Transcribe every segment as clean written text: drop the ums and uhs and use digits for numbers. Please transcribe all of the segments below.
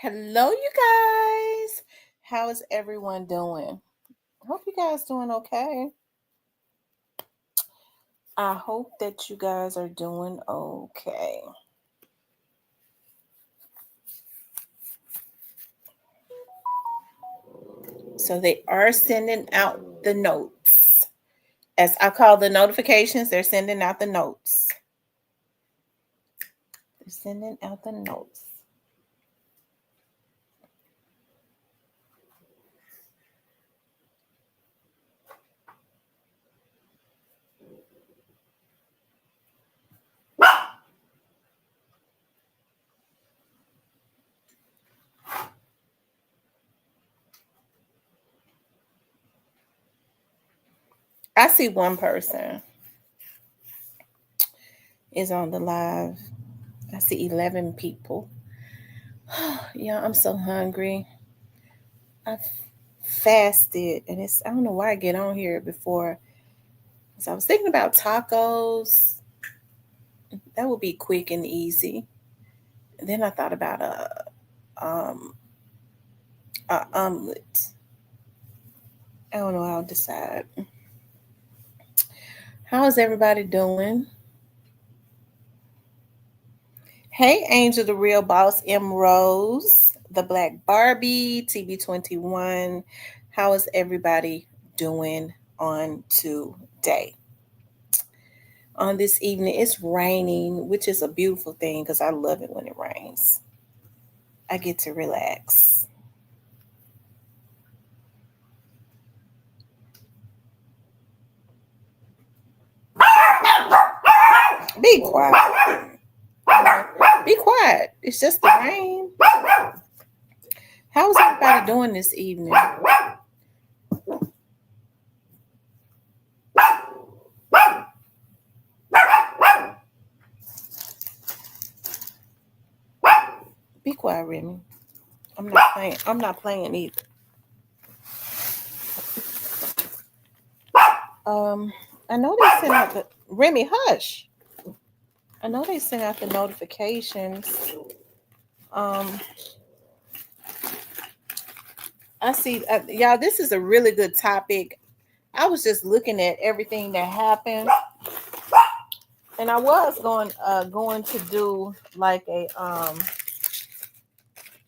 Hello, you guys. How is everyone doing? Hope you guys doing okay. I hope that you guys are doing okay. So they are sending out the notes. As I call the notifications, they're sending out the notes. They're sending out the notes. I see one person is on the live. I see 11 people. Yeah, I'm so hungry. I fasted, and I don't know why I get on here before. So I was thinking about tacos. That would be quick and easy. And then I thought about a omelet. I don't know. I'll decide. How is everybody doing? Hey, Angel, the real boss, M Rose, the Black Barbie, TB21. How is everybody doing on today? On this evening, it's raining, which is a beautiful thing because I love it when it rains. I get to relax. Be quiet. Be quiet. It's just the rain. How's everybody doing this evening? Be quiet, Remy. I'm not playing. I'm not playing either. I know they sent out the Remy. Hush. I know they sent out the notifications. I see. Y'all, this is a really good topic. I was just looking at everything that happened, and I was going to do like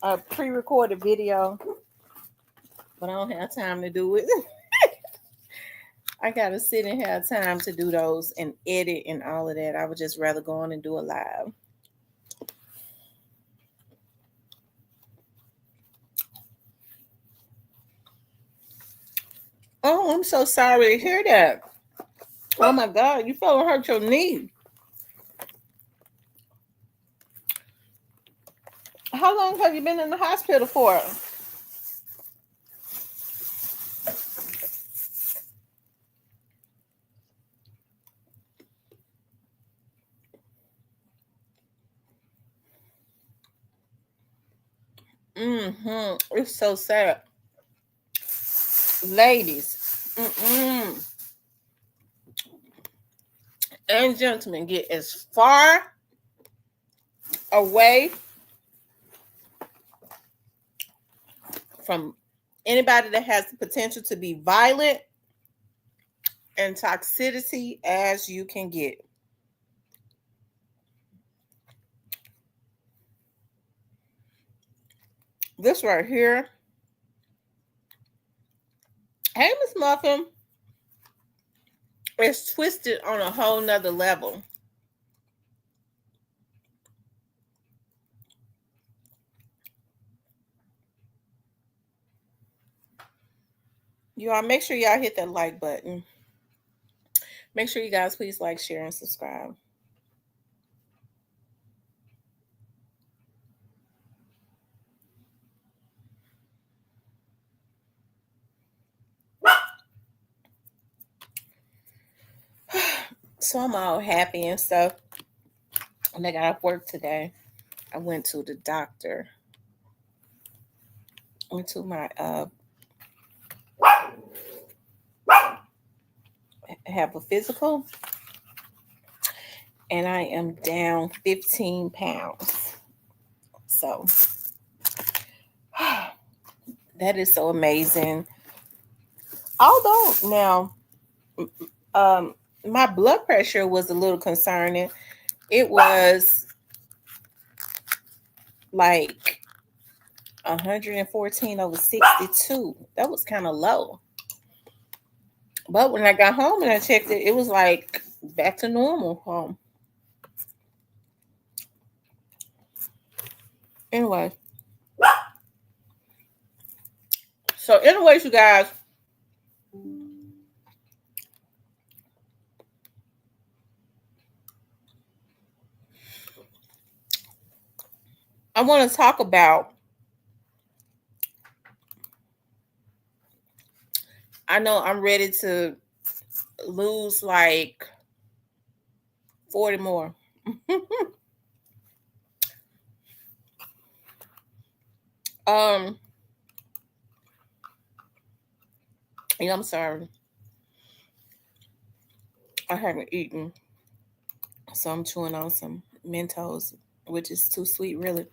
a pre-recorded video, but I don't have time to do it. I gotta sit and have time to do those and edit and all of that. I would just rather go on and do a live. Oh, I'm so sorry to hear that. Oh my God, you fell and hurt your knee. How long have you been in the hospital for? It's so sad. Ladies, and gentlemen, get as far away from anybody that has the potential to be violent and toxicity as you can get. This right here. Hey, Miss Muffin. It's twisted on a whole nother level. Y'all make sure y'all hit that like button. Make sure you guys please like, share, and subscribe. So I'm all happy and stuff. When I got off work today, I went to the doctor. Went to my have a physical, and I am down 15 pounds. So That is so amazing. Although now, my blood pressure was a little concerning. It was like 114/62. That was kind of low. But when I got home and I checked it, it was like back to normal. Anyway. So anyways, you guys, I want to talk about, I know I'm ready to lose like 40 more. Yeah, I'm sorry. I haven't eaten. So I'm chewing on some Mentos, which is too sweet, really.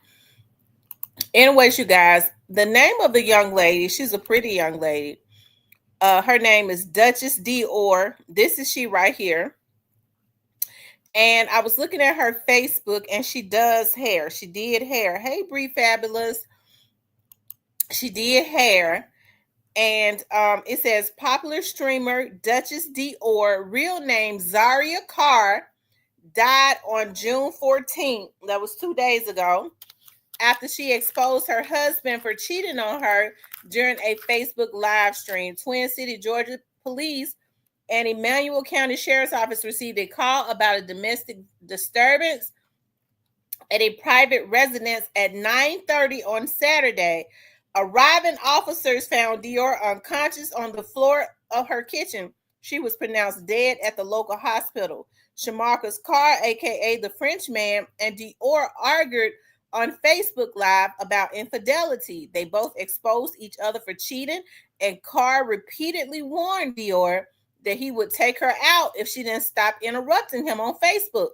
Anyways, you guys, the name of the young lady, she's a pretty young lady. Her name is Duchess Dior. This is she right here. And I was looking at her Facebook and she does hair. She did hair. Hey, Bree Fabulous. She did hair. And it says popular streamer Duchess Dior, real name Zaria Carr, died on June 14th. That was 2 days ago, after she exposed her husband for cheating on her during a Facebook live stream. Twin City, Georgia police and Emmanuel County Sheriff's Office received a call about a domestic disturbance at a private residence at 9:30 on Saturday. Arriving officers found Dior unconscious on the floor of her kitchen. She was pronounced dead at the local hospital. Shamarcus Carr, aka the Frenchman, and Dior argued on Facebook Live about infidelity. They both exposed each other for cheating, and Carr repeatedly warned Dior that he would take her out if she didn't stop interrupting him on Facebook.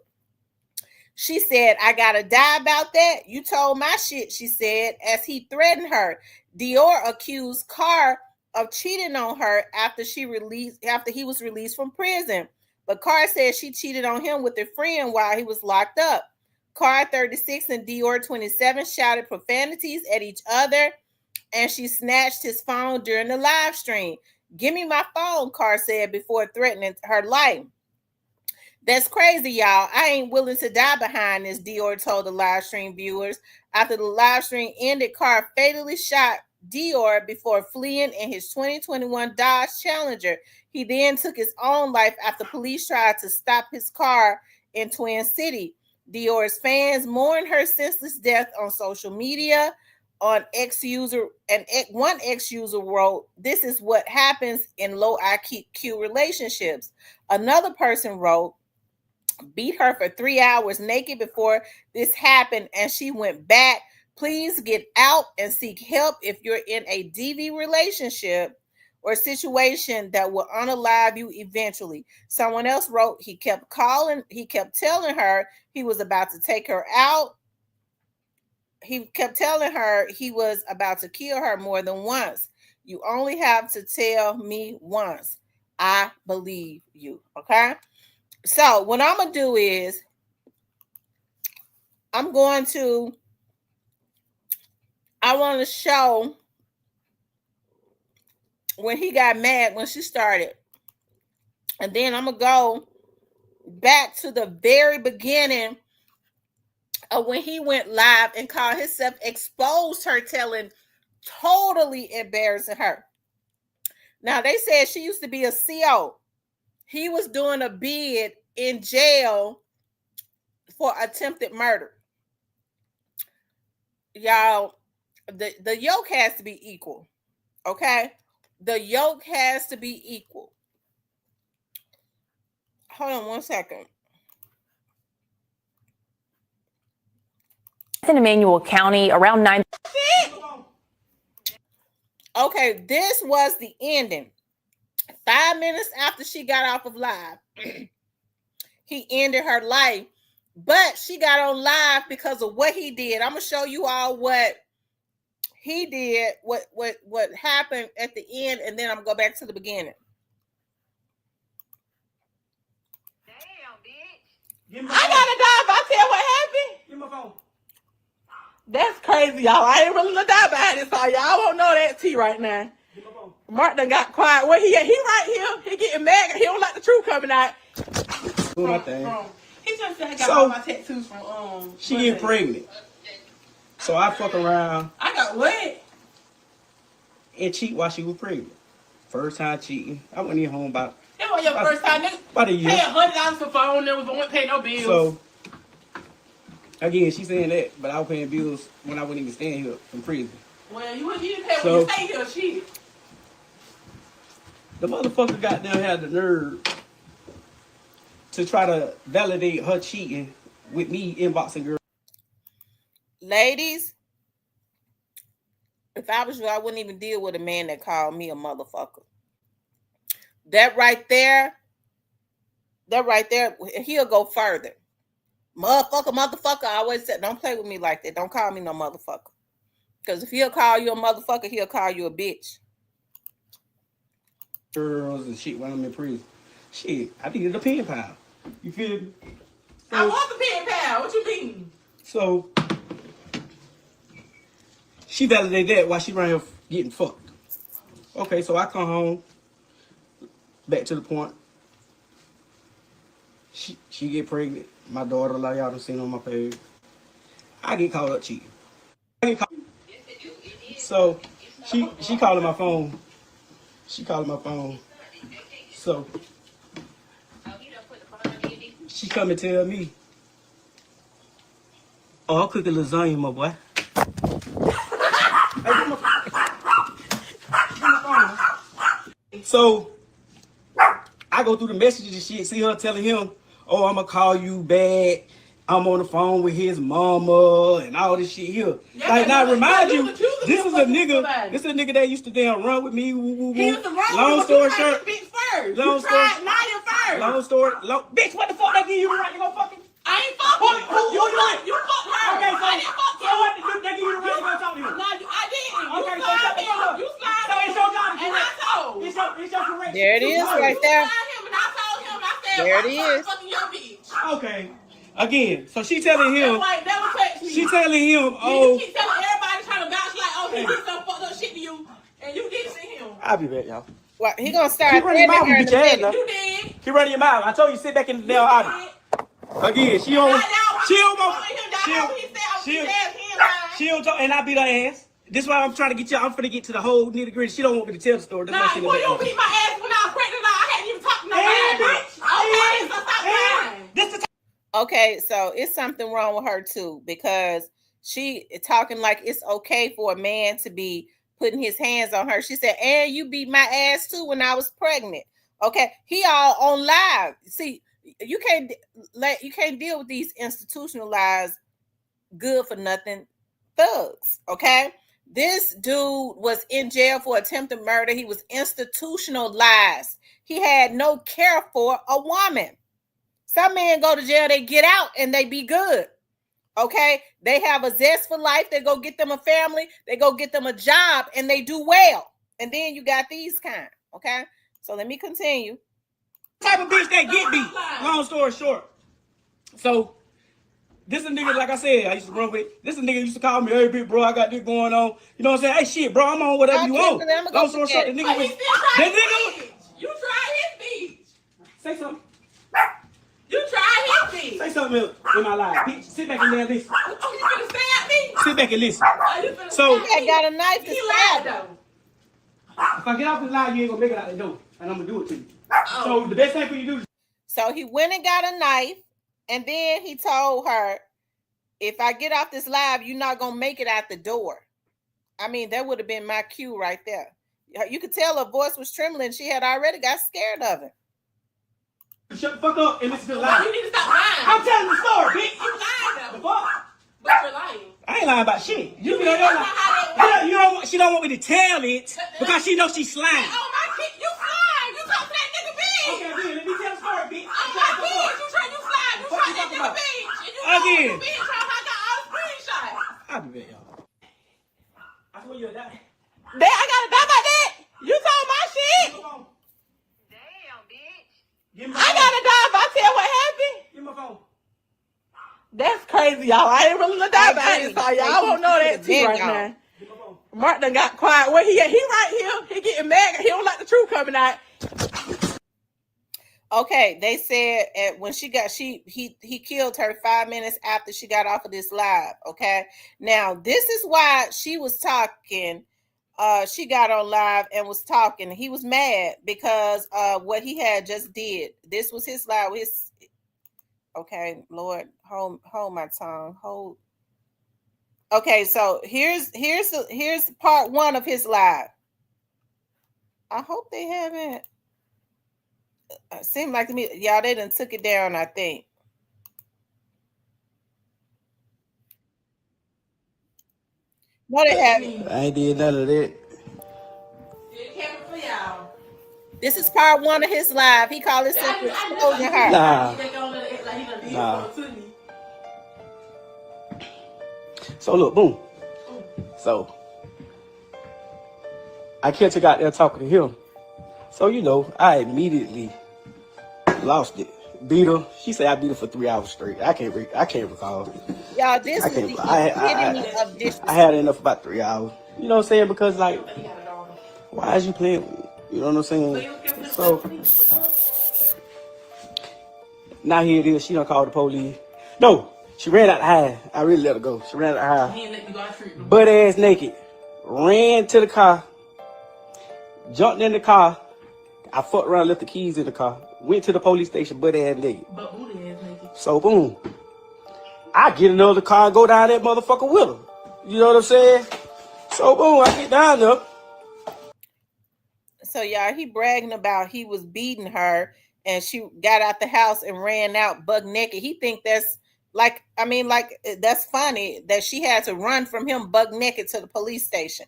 She said, I gotta die about that. You told my shit, she said, as he threatened her. Dior accused Carr of cheating on her after he was released from prison. But Carr said she cheated on him with a friend while he was locked up. Carr, 36, and Dior, 27, shouted profanities at each other, and she snatched his phone during the live stream. Give me my phone, Carr said before threatening her life. That's crazy, y'all. I ain't willing to die behind this, Dior told the live stream viewers. After the live stream ended, Carr fatally shot Dior before fleeing in his 2021 Dodge Challenger. He then took his own life after police tried to stop his car in Twin City. Dior's fans mourned her senseless death on social media. On one ex user wrote, "This is what happens in low IQ relationships." Another person wrote, "Beat her for 3 hours naked before this happened, and she went back. Please get out and seek help if you're in a DV relationship or situation that will unalive you eventually." Someone else wrote, he kept telling her he was about to take her out. He kept telling her he was about to kill her more than once. You only have to tell me once. I believe you. Okay. So what I'm going to do is I want to show when he got mad when she started. And then I'm going to go back to the very beginning of when he went live and called himself, exposed her, telling totally embarrassing her. Now, they said she used to be a CO. He was doing a bid in jail for attempted murder. Y'all, the yoke has to be equal. Okay? The yoke has to be equal. Hold on 1 second. In Emmanuel County, around 9. Okay, this was the ending. 5 minutes after she got off of live, he ended her life. But she got on live because of what he did. I'm going to show you all what he did what happened at the end, and then I'm gonna go back to the beginning. I gotta die if I tell what happened. Give me my phone. That's crazy, y'all. I ain't really gonna die behind this, so y'all won't know that tea right now. Give me my phone. Mark done got quiet. Where he at? He right here. He getting mad. He don't like the truth coming out. Do my thing. He just said I got So, all my tattoos from She get pregnant. So I fuck around I got what? and cheat while she was pregnant. First time cheating. I went in home about That was your first time, nigga. a year. Paying $100 for phone numbers, but won't pay no bills. So again, she saying that, but I was paying bills when I wasn't even staying here from prison. Well, you didn't pay So- when you stay here, shit. The motherfucker got there had the nerve to try to validate her cheating with me inboxing girls. Ladies, if I was you, I wouldn't even deal with a man that called me a motherfucker. That right there, he'll go further. Motherfucker. I always said, don't play with me like that. Don't call me no motherfucker. Because if he'll call you a motherfucker, he'll call you a bitch. Girls and shit when I'm in prison. Shit, I needed a pen pal. You feel me? I want the pen pal. What you mean? So she validated that while she around here getting fucked. Okay, so I come home. Back to the point. She get pregnant. My daughter, like y'all done seen on my page. I get caught up cheating. So she calling my phone. She calling my phone. So she come and tell me, "Oh, I'm cooking lasagna, my boy." So I go through the messages and shit, see her telling him, "Oh, I'm gonna call you back. I'm on the phone with his mama and all this shit here." Yeah, like, now remind you, this this is a nigga that used to damn run with me. Woo, woo, woo. He used to run Long with story you short, bitch first. long You story- tried Naya first. long story, bitch, what the fuck that give you the right to go fucking? I ain't fucking Who you You fucked her. Okay, so, I didn't fuck so you. what did that give you the right to go talk to him? No, I didn't. Okay, You so slide shut the fuck him. up. You slide So him. it's your job to And I correct. told. It's your correction. There it is, right there. You slide him and I told him. I said, There it "Why is. fucking your bitch?" Okay. Again, so she telling That him, white never touched me. she telling him, You "Oh, keep telling everybody trying to vouch like, "Oh, he did some fucked up shit to you," and you did to him. I'll be back, y'all." Well, he gonna start Keep running your mouth, threatening her in bitch a ass, minute. though. You did. Keep running your mouth. I told you sit back in the damn audience. Again, she don't talk, and I beat her ass. This is why I'm trying to get you. I'm finna get to the whole nitty gritty. She don't want me to tell the story. That's Nah, why she in the boy, you back. beat my ass when I was pregnant. I hadn't even talked to nobody. And, bitch, Okay, so stop lying. This the Okay, so it's something wrong with her too, because she talking like it's okay for a man to be putting his hands on her. She said, "And you beat my ass too when I was pregnant." Okay, he all on live. See, you can't deal with these institutionalized, good for nothing thugs. Okay, this dude was in jail for attempted murder. He was institutionalized. He had no care for a woman. Some men go to jail, they get out and they be good. Okay, they have a zest for life. They go get them a family, they go get them a job, and they do well. And then you got these kind. Okay, so let me continue. type of bitch that get beat. Long story short. So, this a nigga, like I said, I used to run with. This a nigga used to call me, "Hey, big bro, I got this going on." You know what I'm saying? Hey, shit, bro, I'm on whatever you want. Long story short, the nigga was. You tried his beach. Say something. You tried his beach. Say something else in my life. Bitch, sit back and there and listen. Oh, you finna stab me? Sit back and listen. Oh, you finna So- stab I me? got a knife to He stab lied her. though. If I get off this line, you ain't gonna make it out the door. And I'm gonna do it to you. Oh. So, the best thing for you to do is. So he went and got a knife, and then he told her, "If I get off this live, you're not gonna make it out the door." I mean, that would have been my cue right there. You could tell her voice was trembling. She had already got scared of it. Shut the fuck up and listen to the Well, lie. you need to stop lying. I'm telling the story, bitch. You lied The though. fuck? But you're lying. I ain't lying about shit. You You know know that. how You don't. She don't want me to tell it because she knows she's slime. Oh my kid, you slime. You talk to that nigga bitch. Okay, again, let me tell the story, bitch. Oh my kid, you try, you slime. You What try you that talking nigga about? bitch. And you Again. know the bitch. I got all the screenshots. I'll be back, y'all. I swear you'll die. Damn, I gotta die by that. You told my shit. Damn, bitch. Give me my I phone. gotta die if I tell what happened. Give me my phone. That's crazy, y'all. I ain't really die behind this all. Y'all won't know that tea right Been now. Give me my phone. Mark done got quiet. Where he at? He right here. He getting mad. He don't like the truth coming out. Okay, they said when she got he killed her 5 minutes after she got off of this live. Okay, now this is why she was talking. She got on live and was talking. He was mad because what he had just did. This was his live. Okay, Lord, hold my tongue. Hold. Okay, so here's part 1 of his live. I hope they haven't. Seemed like to me, y'all, they done took it down, I think. No, they haven't. I ain't did none of that. This is part 1 of his live. He called himself exposing her. Nah. So look, boom. So I catch her out there talking to him. So you know, I immediately lost it. Beat her. She said I beat her for 3 hours straight. I can't recall. Y'all, this I is can't. the I epitome of disrespect. I had enough about 3 hours. You know what I'm saying? Because like, why is you playing with me? You know what I'm saying? So now here it is. She done called the police. No, she ran out the house. I really let her go. She ran out the house. Butt ass naked. Ran to the car. Jumped in the car. I fucked around, left the keys in the car. Went to the police station, butt ass naked. So boom. I get another car and go down that motherfucker with her. You know what I'm saying? So boom, I get down there. So y'all, he bragging about he was beating her and she got out the house and ran out buck naked. He think that's like, I mean, like that's funny that she had to run from him buck naked to the police station.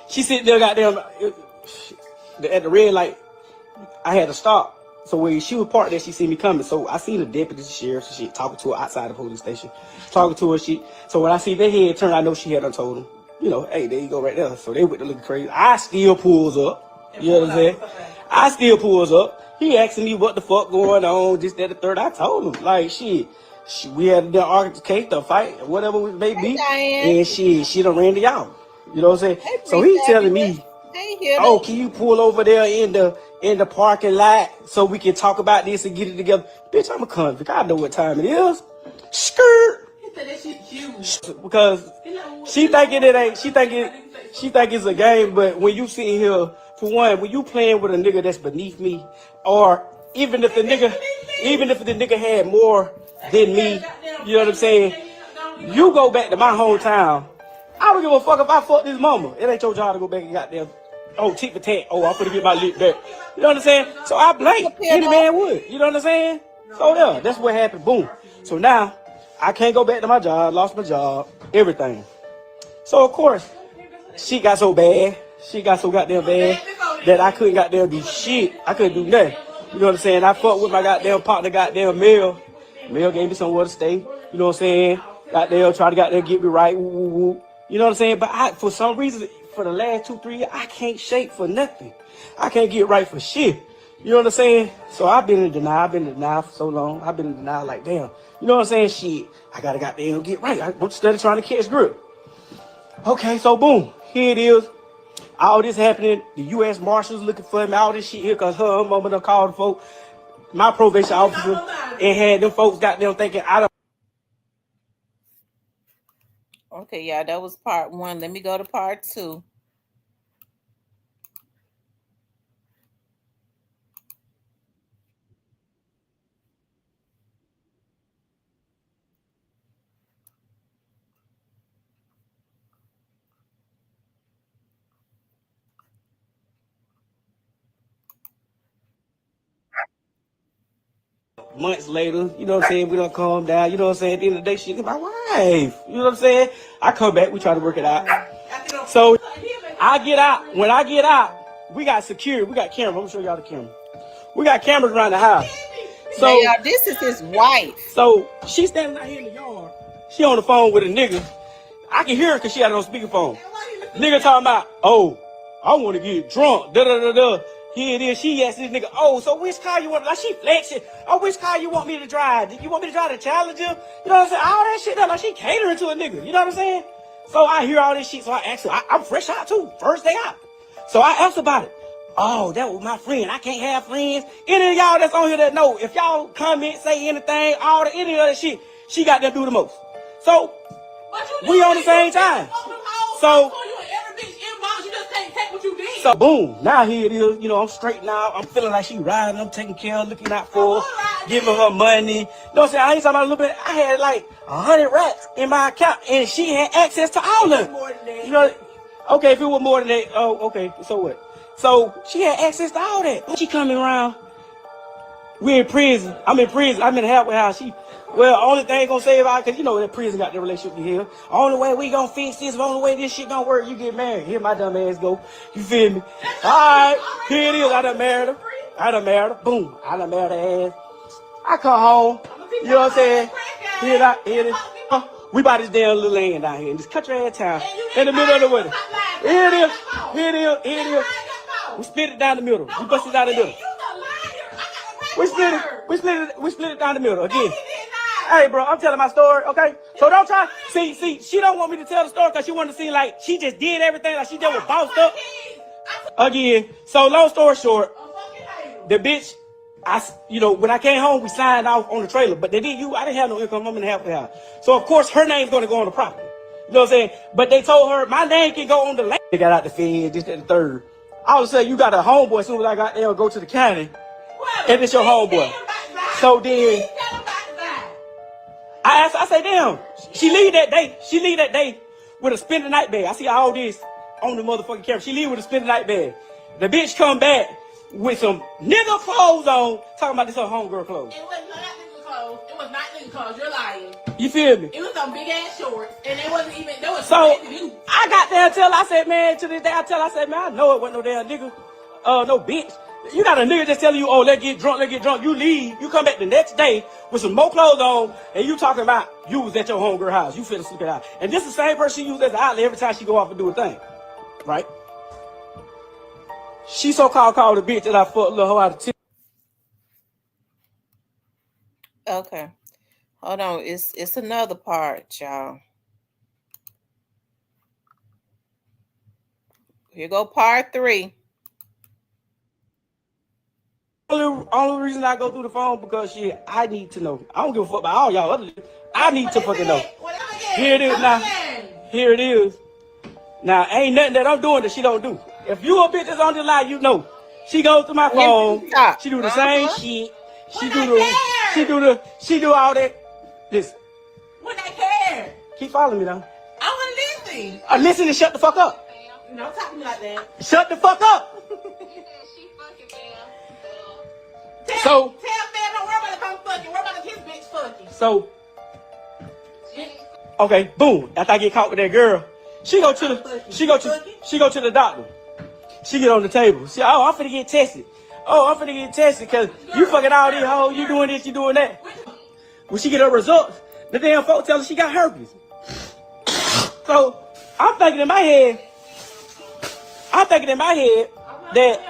She sitting there, goddamn, at the red light. I had to stop. So when she was parked there, she see me coming. So I seen the deputy, the sheriff, and shit, talking to her outside the police station. Talking to her, shit. So when I see their head turn, I know she had done told them, you know, hey, there you go right there. So they went to looking crazy. I still pulls up. You know what I'm saying? I still pulls up. He asking me what the fuck going on, this, that, the third. I told him, like, shit. We had the altercation, the fight, whatever it may be. And she done ran to y'all. You know what I'm saying? So he's telling me, oh, can you pull over there in the parking lot so we can talk about this and get it together? Bitch, I'm a convict. I know what time it is. Skirt. Because she thinking it ain't. She think it's a game. But when you sit here, for one, when you playing with a nigga that's beneath me, or even if the nigga had more than me, you know what I'm saying? You go back to my hometown. I don't give a fuck if I fuck this mama. It ain't your job to go back and goddamn, tit for tat. Oh, I'm finna get my lip back. You know what I'm saying? So I blame any man would. You know what I'm saying? So yeah, that's what happened. Boom. So now I can't go back to my job. Lost my job. Everything. So of course, she got so bad. She got so goddamn bad that I couldn't goddamn do shit. I couldn't do nothing. You know what I'm saying? I fucked with my goddamn partner, goddamn Mel. Mel gave me somewhere to stay. You know what I'm saying? Goddamn, try to goddamn get me right. Woo, woo, woo. You know what I'm saying? But for some reason, for the last 2-3 years, I can't shake for nothing. I can't get right for shit. You know what I'm saying? So I've been in denial. I've been in denial for so long. I've been in denial like, damn. You know what I'm saying? Shit, I gotta goddamn get right. I'm steady trying to catch grip. Okay, so boom. Here it is. All this happening. The U.S. Marshals looking for him. All this shit here because her mama done called the folks. My probation officer and had them folks goddamn thinking I don't. Okay, yeah, that was part 1. Let me go to part 2. Months later, you know what I'm saying, we don't calm down, you know what I'm saying, at the end of the day, she's my wife, you know what I'm saying, I come back, we try to work it out. So, I get out, when I get out, we got security, we got cameras, I'm gonna show y'all the camera. We got cameras around the house. So, now, y'all, this is his wife. So, she's standing out here in the yard, she on the phone with a nigga. I can hear her because she had it on speakerphone. Nigga talking about, oh, I want to get drunk. Da da da da. Here it is. She asked this nigga, oh, so which car you want? Like she flexing. Oh, which car you want me to drive? You want me to drive the Challenger? You know what I'm saying? All that shit. Like she catering to a nigga. You know what I'm saying? So I hear all this shit. So I asked her. I'm fresh out too. First day out. So I asked about it. Oh, that was my friend. I can't have friends. Any of y'all that's on here that know, if y'all comment, say anything, any of that shit, she got to do the most. So we on the same time. So. So boom, now here it is, you know, I'm straight now. I'm feeling like she riding, I'm taking care of, looking out for her, giving her money. You know what I'm saying? I ain't talking about a little bit. I had like 100 racks in my account and she had access to all of them. You know, okay, if it was more than that, oh, okay, so what? So she had access to all that. When she coming around, we in prison. I'm in prison. I'm in the halfway house. Well, only thing gonna save out, cause you know that prison got the relationship with here. Only way we gonna fix this, only way this shit gonna work, you get married. Here my dumb ass go. You feel me? Alright, here it is. I done married her. Boom. I done married her ass. I come home. You know what I'm saying? Here it is. We bought this damn little land down here in this country ass town. In the middle of the winter. Here it is. We split it down the middle. We bust it down the middle. We split it down the middle again. Hey, bro, I'm telling my story, okay? So don't try. See, she don't want me to tell the story because she want to seem like she just did everything, like she just was bossed up. Again, so long story short, the bitch, when I came home, we signed off on the trailer, but I didn't have no income. I'm in the halfway house. So, of course, her name's going to go on the property. You know what I'm saying? But they told her, my name can go on the land. They got out the Fed, this, that, and the third. All of a sudden, you got a homeboy. As soon as I got there, go to the county, and it's your homeboy. So then, I say, damn, she leave that day with a spend the night bag. I see all this on the motherfucking camera. She leave with a spend the night bag. The bitch come back with some nigga clothes on, talking about this her homegirl clothes. It was not nigga clothes. It was not nigga clothes. You're lying. You feel me? It was some big ass shorts, and it wasn't even. There was So you. I got there until I said, man, to this day I said, man, I know it wasn't no damn nigga, no bitch. You got a nigga just telling you, oh, let's get drunk. You leave. You come back the next day with some more clothes on, and you talking about you was at your homegirl house. You finna sleep it out. And this is the same person she used as the outlet every time she go off and do a thing. Right? She so-called called a bitch that I fucked little hoe out of tip. Okay. Hold on. It's another part, y'all. Here go part 3. Only reason I go through the phone because shit, I need to know. I don't give a fuck about all y'all other. I need to fucking know. Here it is now. Here it is. Now ain't nothing that I'm doing that she don't do. If you a bitch that's on the line, you know. She goes through my phone. She do the same shit. She do all that. Listen. When I care. Keep following me now. I want to listen. Listen and shut the fuck up. Don't talk to me like that. Shut the fuck up. Tell man, don't worry about if I'm fucking. Worry about if his bitch fucking. So, okay, boom. After I get caught with that girl, she go to the doctor. She get on the table. She, oh, I'm finna get tested. Because you fucking all these hoes. You doing this, you doing that. When she get her results, the damn folks tell her she got herpes. So, I'm thinking in my head that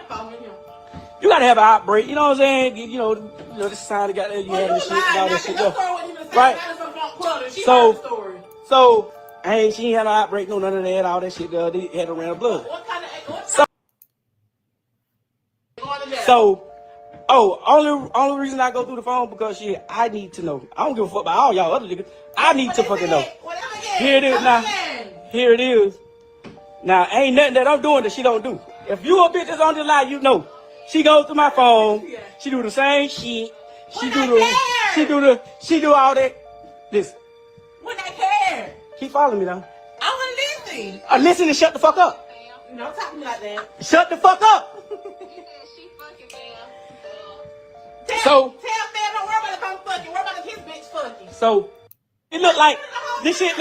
you gotta have an outbreak, you know what I'm saying? You know, this sign got you having this shit and all this shit. Right. So, she ain't had no outbreak, no none of that, all that shit. They had to run her blood. Only reason I go through the phone because shit, I need to know. I don't give a fuck about all y'all other niggas. I need to fucking know. Here it is now. Here it is. Now ain't nothing that I'm doing that she don't do. If you a bitch that's on the line, you know. She goes through my phone. She do the same shit. She do all that. Listen. When I care. Keep following me now. I want to listen. Listen and shut the fuck up. Don't talk to me like that. Shut the fuck up. Tell man, don't worry about if I'm fucking. Worry about if his bitch fucking. So it look like this shit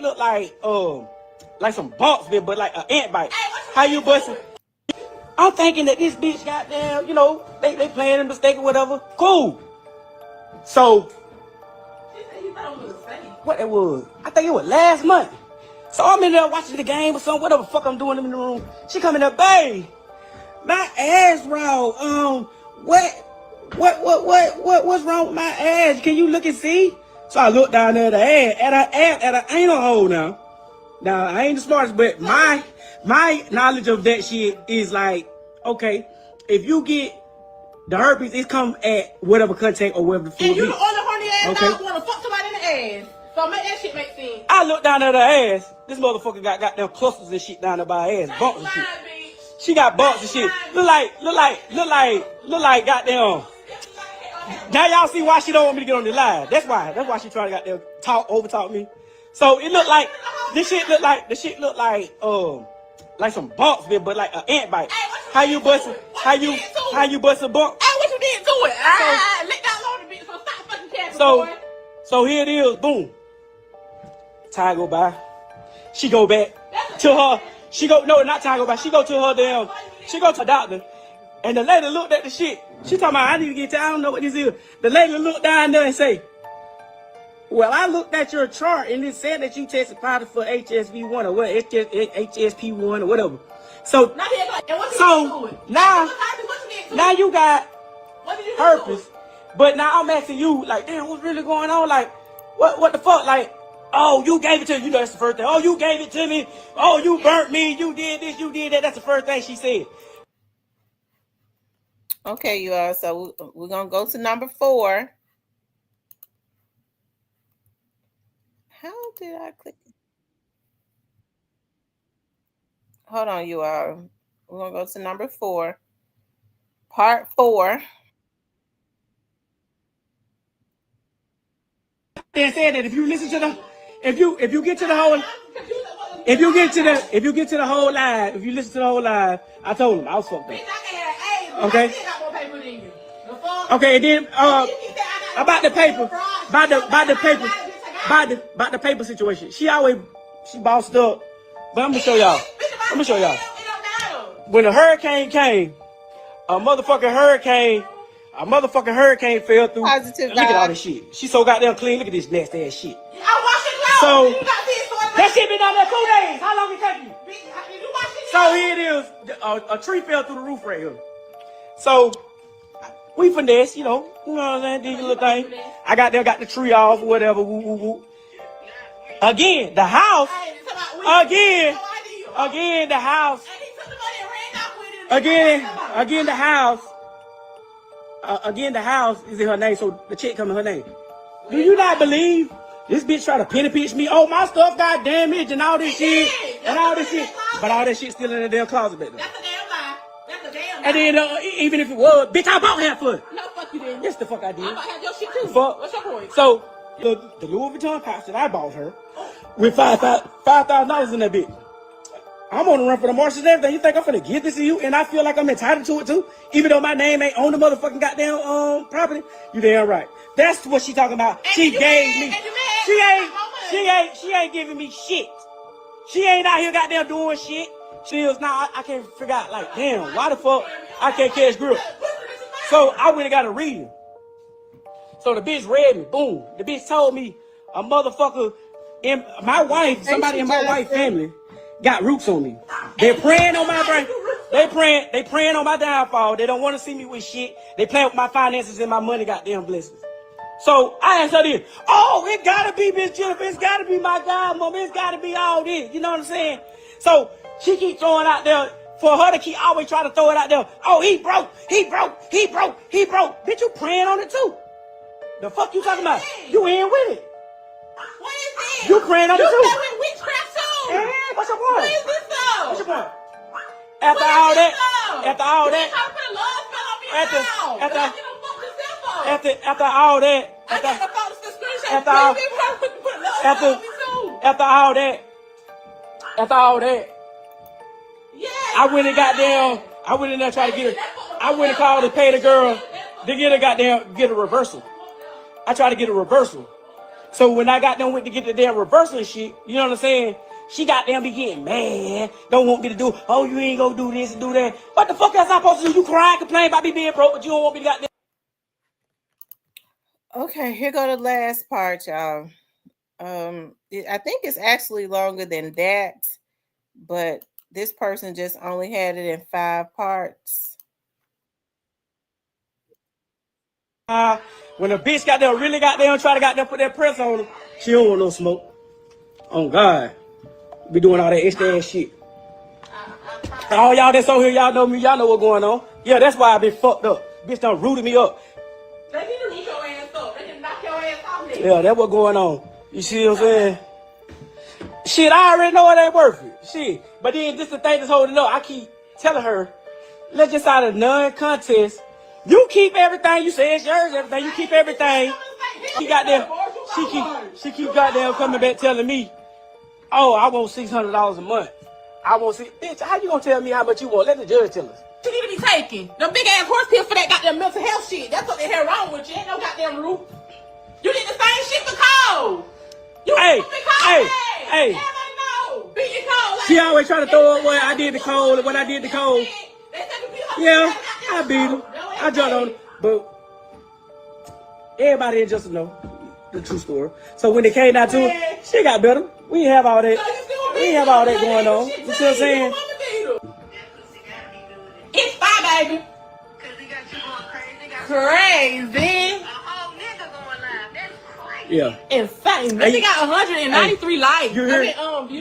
look like some bumps, but like an ant bite. How you busting? I'm thinking that this bitch goddamn, they playing a mistake or whatever. Cool. So what it was? I think it was last month. So I'm in there watching the game or something, whatever the fuck I'm doing in the room. She come in there, babe, my ass raw. What's wrong with my ass? Can you look and see? So I look down there at her anal hole now. Now I ain't the smartest, but my knowledge of that shit is like, okay, if you get the herpes, it come at whatever contact or whatever the food And you is. the only horny ass Okay. dog wanna fuck somebody in the ass. So make that shit make sense. I look down at her ass. This motherfucker got goddamn clusters and shit down there by her ass, bumps and shit. She got bumps and shit. Look like goddamn. Now y'all see why she don't want me to get on the live. That's why she trying to goddamn overtalk me. So it looked like this shit look like some bumps, but like an ant bite. How you bust a bump? Hey, what you did to it? Lick that loaded bitch, so stop fucking capping, boy. So here it is, boom. Time go by. She go back to her. She go to her doctor. And the lady looked at the shit. She talking about, I need to get to, I don't know what this is. The lady looked down there and say, well, I looked at your chart and it said that you tested positive for HSV1 or what, HSP1 or whatever. So now you got herpes. But now I'm asking you, like, damn, what's really going on? Like, what the fuck? Like, oh, you gave it to me. You know, that's the first thing. Oh, you gave it to me. Oh, you burnt me. You did this. You did that. That's the first thing she said. Okay, you all. So we're going to go to number 4. How did I click? Hold on, you all. We're going to go to number 4. Part 4. They said that if you get to the whole live, I told him I was fucked up. Okay. Okay, and then about the paper situation. She bossed up. But I'm gonna show y'all. When the hurricane came, a motherfucking hurricane fell through. Positive Look at all vibe. this shit. She so goddamn clean. Look at this nasty ass shit. I wash it clothes. So You got this that shit been down there 2 days. How long it take you? Did you wash it? So here it is. A tree fell through the roof right here. So we finesse, you know what I'm saying? Did your little thing. I got the tree off, whatever. Woo, woo, woo. Again, the house. Again, the house. Again, the house. Again, the house is in her name, so the check come in her name. Do you not believe this bitch try to penny pinch me? Oh, my stuff got damaged and all this shit. But all that shit still in the damn closet back there. That's a damn lie. And then, even if it was, bitch, I bought half for it. No, fuck you didn't. Yes, the fuck I I did. might have your shit too. Fuck. What's your point? So, the Louis Vuitton pouch that I bought her with $5,000 in that bitch. I'm on the run for the marshals and everything. You think I'm finna give this to you? And I feel like I'm entitled to it too? Even though my name ain't on the motherfucking goddamn property? You damn right. That's what she talking about. And She you gave mad? me. And you mad? She ain't giving me shit. She ain't out here goddamn doing shit. She is now. I can't figure out, like, damn, why the fuck I can't catch grip? So I went and got a reading. So the bitch read me. Boom. The bitch told me a motherfucker in my wife, somebody in my wife's family got roots on me. They're praying on my brain. They praying on my downfall. They don't want to see me with shit. They playing with my finances and my money, goddamn blessings. So I asked her this. Oh, it gotta be Miss Jennifer. It's gotta be my godmother. It's gotta be all this. You know what I'm saying? So she keep throwing out there for her to keep always trying to throw it out there. Oh, he broke. Bitch, you praying on it too. The fuck you talking about? You in with it. What is this? You praying on it You too. play with witchcraft too. Yeah, what's your What point? is this though? What's your point? After all that, after all that, after all that, after all that, I went and there tried to get her. I went and called to pay the girl to get a reversal. I tried to get a reversal. So when I got done with to get the damn reversal and shit, you know what I'm saying? She got them be getting mad. Don't want me to do, oh, you ain't gonna do this and do that. What the fuck else I supposed to do? You cry and complain about me being broke, but you don't want me to got them. Okay, here go the last part, y'all. I think it's actually longer than that, but this person just only had it in 5 parts. When a bitch got there, really got there and try to got there put that press on her, she don't want no smoke. Oh God, be doing all that extra ass shit. All y'all that's on here, y'all know me, y'all know what's going on. Yeah, that's why I been fucked up. Bitch done rooted me up. They need to root your ass up. They can knock your ass off there. Yeah, that's what's going on. You see what I'm saying? Shit, I already know it ain't worth it. Shit. But then this the thing that's holding up. I keep telling her, let's just out of non-contest. You keep everything. You say it's yours, everything. You keep everything. She got there. She keep goddamn coming back telling me, oh, I want $600 a month. I want bitch, how you gonna tell me how much you want? Let the judge tell us. You need to be taken. Them big ass horse pills for that goddamn mental health shit. That's what the hell wrong with you. Ain't no goddamn root. You need the same shit for Cole. You Hey, stupid Cole. hey. Everybody know. Beat your Cole. She always try to throw up what I did to Cole and what I did to Cole. Yeah, I beat him. I jumped on him. But everybody in just know the true story. So when it came down to it, she got better. We didn't have all that. We didn't have all that going on. You see what I'm saying? It's fine, baby. Cause he got you going crazy. Crazy. A whole nigga going live. That's crazy. Yeah. Insane. They got 193 likes. You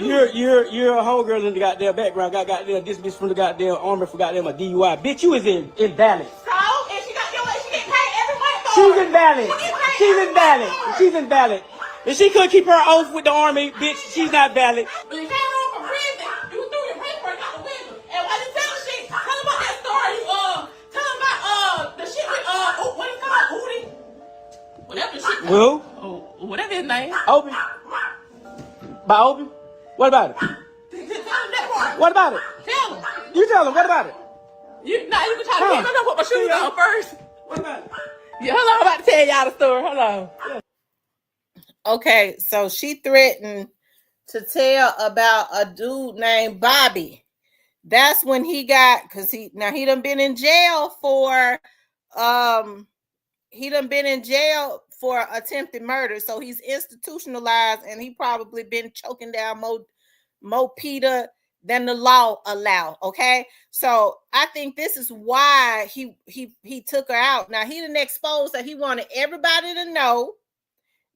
hear, you're a whole girl in the goddamn background. Got goddamn this bitch from the goddamn army for goddamn a DUI. Bitch, you is invalid. So, and she got your way. She get paid every month for She's it. invalid. She get paid She's every invalid. month for it. She's invalid. If she couldn't keep her oath with the army, bitch, she's not valid. But if you came home from prison, you threw your paperwork out the window. And while you tell shit, tell them about that story. Tell them about the shit with what is it called? Udi? Whatever the shit. Who? Whatever his name. Obi. By Obi? What about it? Tell them that part. What about it? Tell them. You tell them. What about it? You can try to get me. I'm gonna put my shoes on first. What about it? Yeah, hold on. I'm about to tell y'all the story. Hold on. Okay, so she threatened to tell about a dude named Bobby. That's when he got, because he done been in jail for attempted murder. So he's institutionalized, and he probably been choking down more Peter than the law allow. Okay, so I think this is why he took her out. Now he didn't expose that. He wanted everybody to know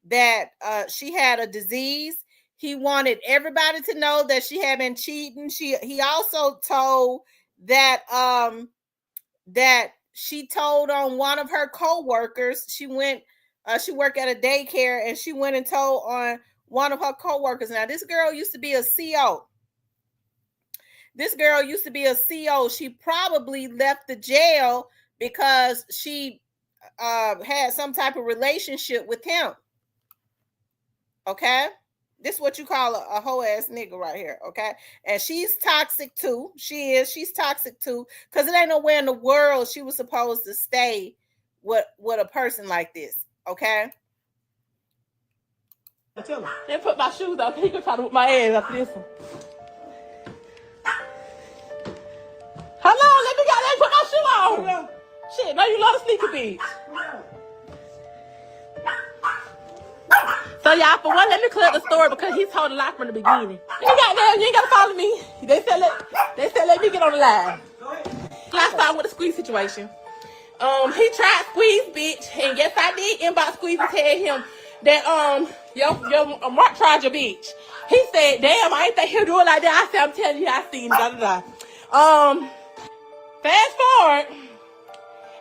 that she had a disease. He wanted everybody to know that she had been cheating. He also told that that she told on one of her co-workers. She worked at a daycare, and she went and told on one of her co-workers. Now this girl used to be a CO. She probably left the jail because she had some type of relationship with him. Okay, this is what you call a hoe ass nigga right here. Okay, and she's toxic too. She's toxic too, because it ain't nowhere in the world she was supposed to stay with a person like this. Okay. Tell her. Then put my shoes on. He gonna try to whip my ass after this one. Hold on, let me put my shoe on. Shit, no, you love to sneaker bitch. So y'all, for one, let me clear up the story because he told a lie from the beginning. You ain't gotta follow me. They said let me get on the line. Last time with the squeeze situation. He tried squeeze bitch, and yes I did inbox squeeze and tell him that your Mark tried your bitch. He said, damn, I ain't think he'll do it like that. I said, I'm telling you, I seen it. Fast forward.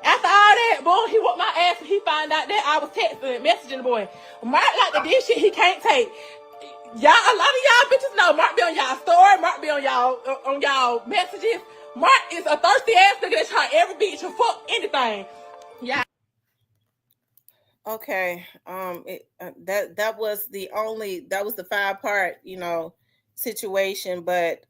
After all that, boy, he whooped my ass and he found out that I was texting and messaging the boy. Mark like the this shit he can't take. Y'all, a lot of y'all bitches know Mark be on y'all story, Mark be on y'all messages. Mark is a thirsty ass nigga that try every bitch to fuck anything. Yeah. Okay. That was the 5-part, situation, but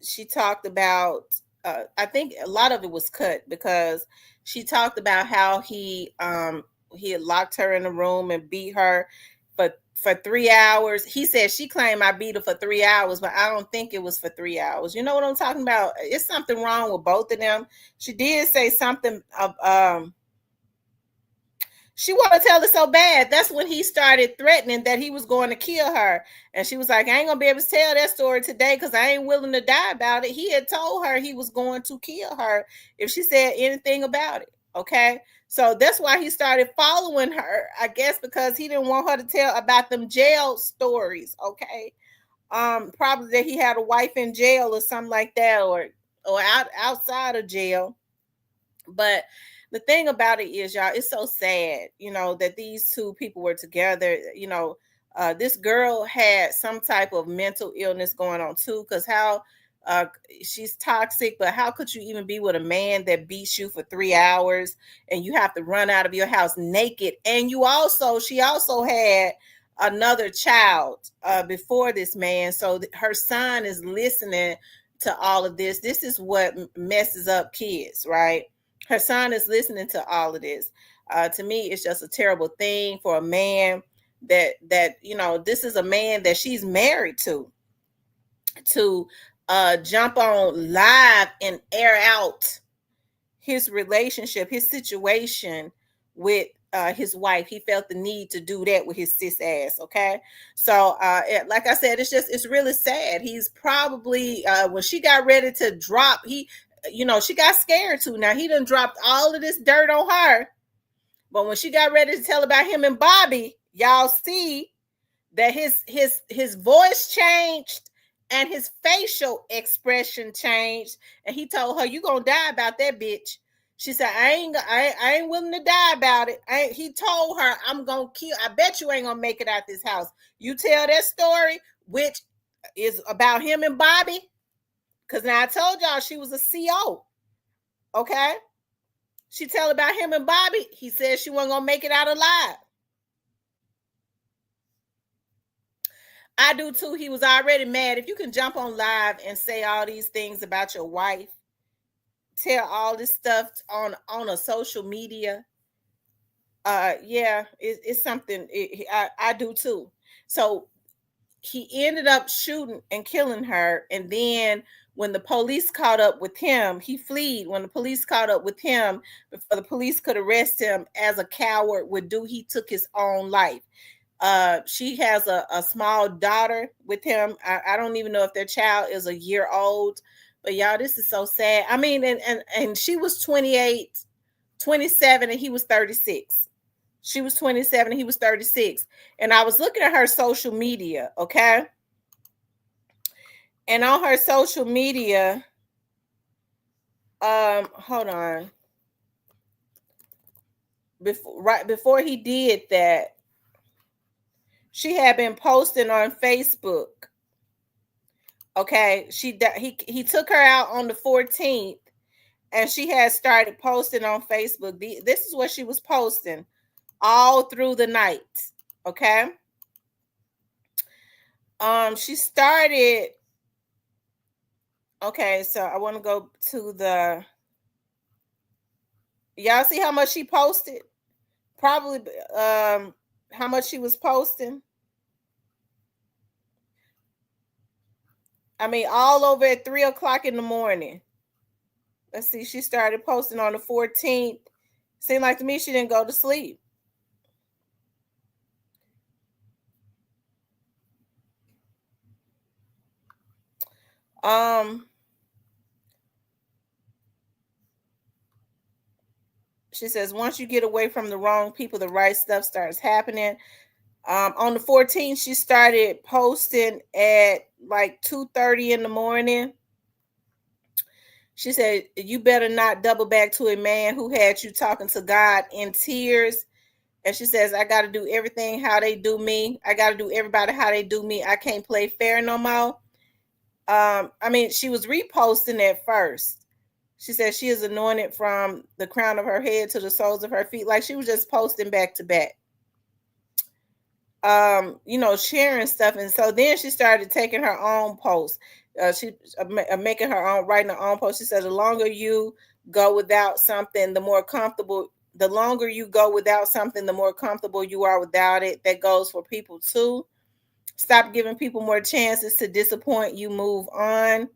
she talked about I think a lot of it was cut because she talked about how he had locked her in a room and beat her for 3 hours. He said she claimed I beat her for 3 hours, but I don't think it was for 3 hours. You know what I'm talking about? It's something wrong with both of them. She did say something of She wanted to tell it so bad. That's when he started threatening that he was going to kill her. And she was like, I ain't going to be able to tell that story today because I ain't willing to die about it. He had told her he was going to kill her if she said anything about it. Okay. So that's why he started following her, I guess, because he didn't want her to tell about them jail stories. Okay. Probably that he had a wife in jail or something like that, or outside of jail. But the thing about it is, y'all, it's so sad, that these two people were together. This girl had some type of mental illness going on too, because she's toxic, but how could you even be with a man that beats you for 3 hours and you have to run out of your house naked? And she also had another child before this man. So her son is listening to all of this. This is what messes up kids, right? Her son is listening to all of this. To me, it's just a terrible thing for a man that this is a man that she's married to jump on live and air out his relationship, his situation with his wife. He felt the need to do that with his sis ass. Okay. So like I said, it's really sad. He's probably when she got ready to drop, she got scared too. Now he done dropped all of this dirt on her, but when she got ready to tell about him and Bobby, y'all see that his voice changed and his facial expression changed, and he told her, "You gonna die about that, bitch." She said, "I ain't willing to die about it." He told her, "I'm gonna kill. I bet you ain't gonna make it out this house. You tell that story, which is about him and Bobby." Because now I told y'all she was a CO. Okay? She tell about him and Bobby. He said she wasn't going to make it out alive. I do too. He was already mad. If you can jump on live and say all these things about your wife, tell all this stuff on a social media, it's something. I do too. So he ended up shooting and killing her, and then when the police caught up with him, he fled. When the police caught up with him, before the police could arrest him, as a coward would do, he took his own life. She has a small daughter with him. I don't even know if their child is a year old, but y'all, this is so sad. I mean, and she was 28, 27, and he was 36. She was 27 and he was 36. And I was looking at her social media, okay? And on her social media, hold on. Right before he did that, she had been posting on Facebook. Okay, he took her out on the 14th, and she had started posting on Facebook. This is what she was posting all through the night. Okay. She started. Okay, so I want to go to y'all see how much she posted? Probably how much she was posting. I mean, all over at 3 o'clock in the morning. Let's see, she started posting on the 14th. Seemed like to me she didn't go to sleep. She says, once you get away from the wrong people, the right stuff starts happening. On the 14th, she started posting at like 2:30 in the morning. She said, you better not double back to a man who had you talking to God in tears. And she says, I got to do everything how they do me. I got to do everybody how they do me. I can't play fair no more. I mean, she was reposting at first. She said she is anointed from the crown of her head to the soles of her feet. Like she was just posting back to back. Sharing stuff. And so then she started taking her own posts. She making her own, writing her own post. She said, the longer you go without something, the more comfortable, the longer you go without something, the more comfortable you are without it. That goes for people too. Stop giving people more chances to disappoint you. Move on.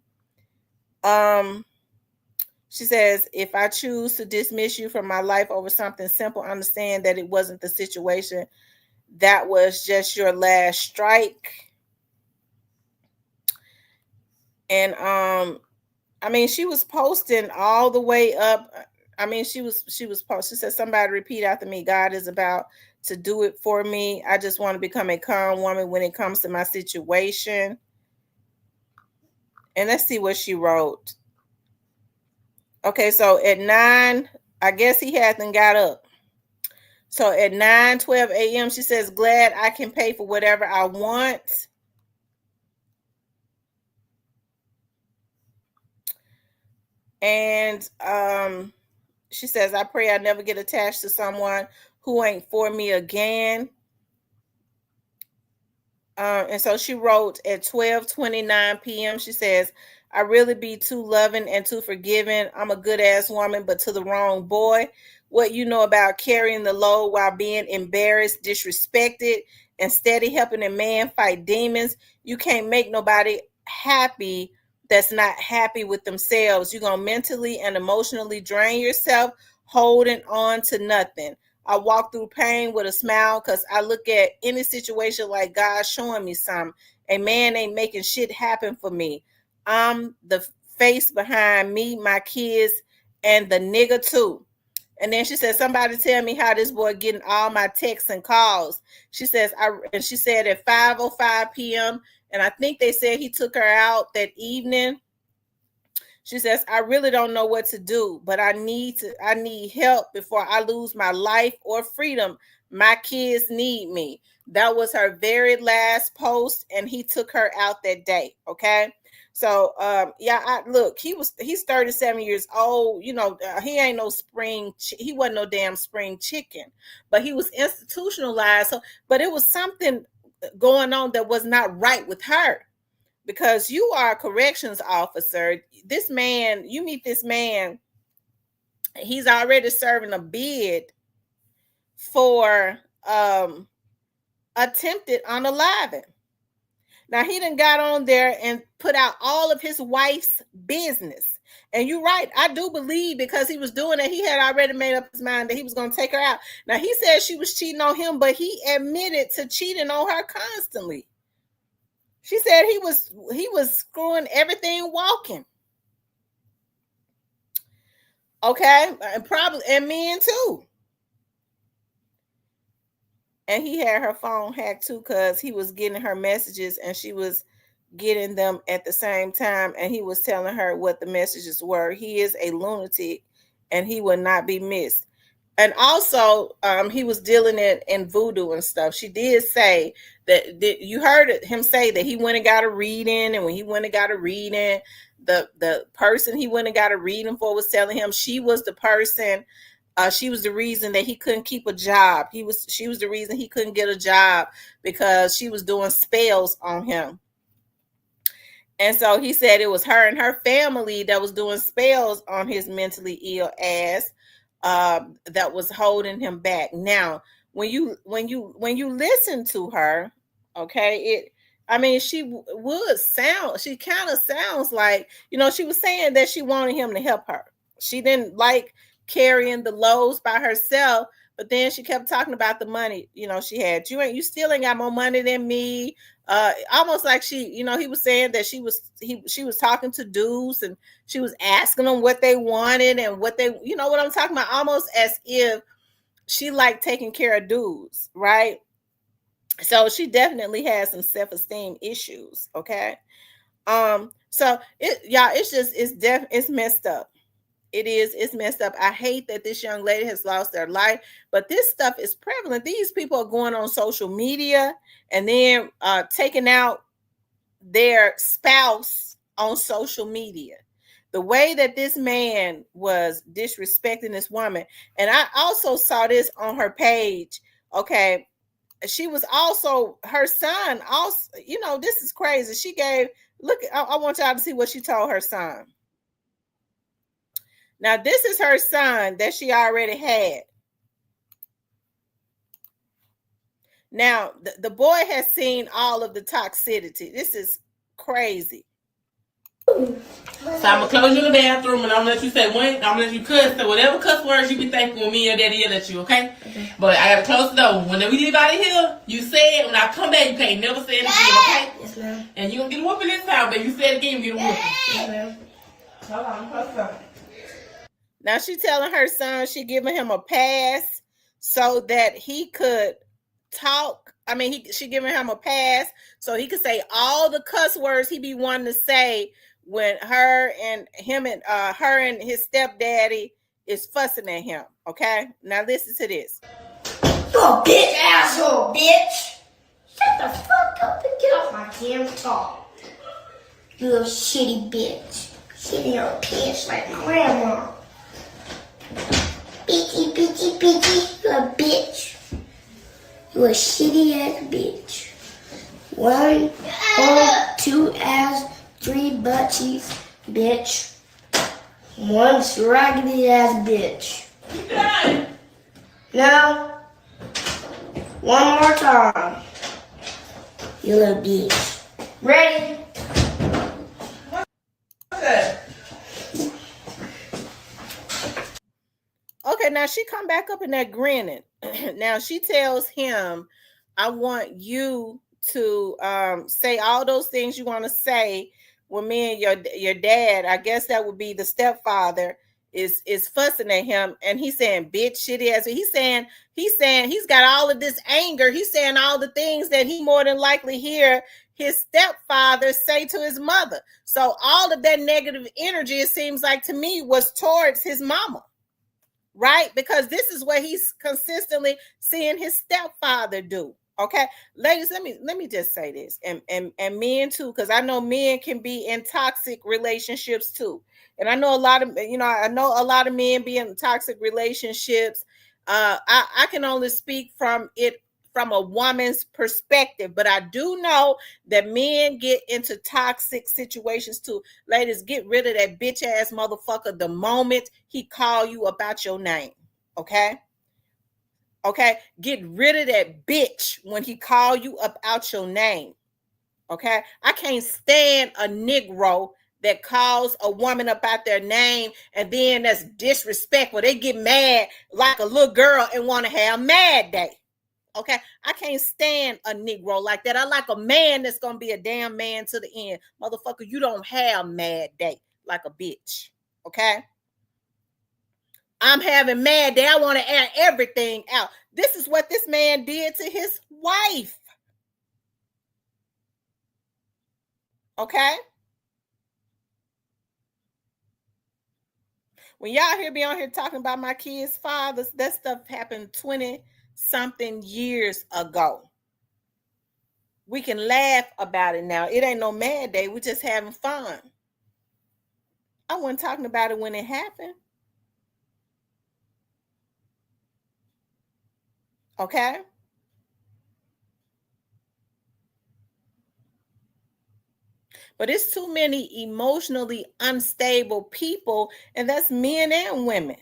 She says, if I choose to dismiss you from my life over something simple, understand that it wasn't the situation. That was just your last strike. And I mean, she was posting all the way up. I mean, she was posting. She said, somebody repeat after me. God is about to do it for me. I just want to become a calm woman when it comes to my situation. And let's see what she wrote. Okay, so at 9, I guess he hasn't got up. So at 9:12 a.m., she says, glad I can pay for whatever I want. And she says, I pray I never get attached to someone who ain't for me again. And so she wrote at 12:29 p.m. She says, I really be too loving and too forgiving. I'm a good ass woman, but to the wrong boy. What you know about carrying the load while being embarrassed, disrespected, and steady helping a man fight demons. You can't make nobody happy that's not happy with themselves. You're going to mentally and emotionally drain yourself holding on to nothing. I walk through pain with a smile because I look at any situation like God showing me something. A man ain't making shit happen for me. I'm the face behind me, my kids, and the nigga too. And then she said, somebody tell me how this boy getting all my texts and calls. She says, she said at 5:05 p.m., and I think they said he took her out that evening. She says, I really don't know what to do, but I need help before I lose my life or freedom. My kids need me. That was her very last post, and he took her out that day. Okay. So, look, he's 37 years old. You know, he ain't no he wasn't no damn spring chicken, but he was institutionalized. So, but it was something going on that was not right with her. Because you are a corrections officer. This man, you meet this man, he's already serving a bid for attempted unaliving. Now, he done got on there and put out all of his wife's business. And you're right. I do believe because he was doing it, he had already made up his mind that he was going to take her out. Now, he said she was cheating on him, but he admitted to cheating on her constantly. She said he was screwing everything walking. Okay, and men too. And he had her phone hacked too because he was getting her messages and she was getting them at the same time. And he was telling her what the messages were. He is a lunatic and he will not be missed. And also, he was dealing in voodoo and stuff. She did say that you heard him say that he went and got a reading. And when he went and got a reading, the person he went and got a reading for was telling him she was the person. She was the reason that he couldn't keep a job. She was the reason he couldn't get a job because she was doing spells on him. And so he said it was her and her family that was doing spells on his mentally ill ass. That was holding him back. Now, when you listen to her, okay, she kind of sounds like, you know, she was saying that she wanted him to help her. She didn't like carrying the loads by herself, but then she kept talking about the money, you know, she had. You still ain't got more money than me. Almost like she, you know, he was saying that she was talking to dudes and she was asking them what they wanted and what they, you know what I'm talking about? Almost as if she liked taking care of dudes, right? So she definitely has some self-esteem issues, okay? So it's messed up. It's messed up. I hate that this young lady has lost their life, but this stuff is prevalent. These people are going on social media and then taking out their spouse on social media. The way that this man was disrespecting this woman. And I also saw this on her page. Okay. She was also, her son also, you know, this is crazy. I want y'all to see what she told her son. Now, this is her son that she already had. Now, the boy has seen all of the toxicity. This is crazy. So I'm gonna close you in the bathroom and I'm gonna let you say one. I'm gonna let you cuss. So whatever cuss words you be thankful when me and daddy yell at you, okay? But I gotta close the door. When we leave out of here, you say it. When I come back, you can't never say it again, okay? Yes, ma'am. And you gonna get a whooping this time, but you say it again, you get a whooping. Yes, ma'am. Hold on, close up. Now she telling her son she giving him a pass so that he could talk. I mean, she giving him a pass so he could say all the cuss words he be wanting to say when her and his stepdaddy is fussing at him. Okay, now listen to this. You a bitch, asshole, bitch. Shut the fuck up and get off my damn talk. You a shitty bitch. Shitting your pants like grandma. Bitchy, bitchy, bitchy. You a bitch. You a shitty ass bitch. 1, 2 ass, 3 butt cheeks, bitch. 1 raggedy ass bitch. No. 1 more time. You little bitch. Ready? Okay, now she come back up in that grinning. Now she tells him, I want you to say all those things you want to say when me and your dad, I guess that would be the stepfather, is fussing at him, and he's saying bitch, shitty ass. He's saying he's got all of this anger. He's saying all the things that he more than likely hear his stepfather say to his mother. So all of that negative energy, it seems like to me, was towards his mama. Right? Because this is what he's consistently seeing his stepfather do. Okay, ladies, let me just say this, and men too, because I know men can be in toxic relationships too, and I know a lot of men be in toxic relationships. I can only speak from a woman's perspective, but I do know that men get into toxic situations too. Ladies, get rid of that bitch ass motherfucker the moment he call you about your name. Okay? Get rid of that bitch when he call you up out your name. Okay? I can't stand a Negro that calls a woman up out their name and then that's disrespectful. They get mad like a little girl and want to have mad day. Okay, I can't stand a Negro like that. I like a man that's gonna be a damn man to the end. Motherfucker, you don't have mad day like a bitch. Okay, I'm having mad day. I want to air everything out. This is what this man did to his wife. Okay, when y'all hear me on here talking about my kids' fathers, that stuff happened 20-something years ago. We can laugh about it now. It ain't no mad day. We're just having fun. I wasn't talking about it when it happened. Okay? But it's too many emotionally unstable people, and that's men and women.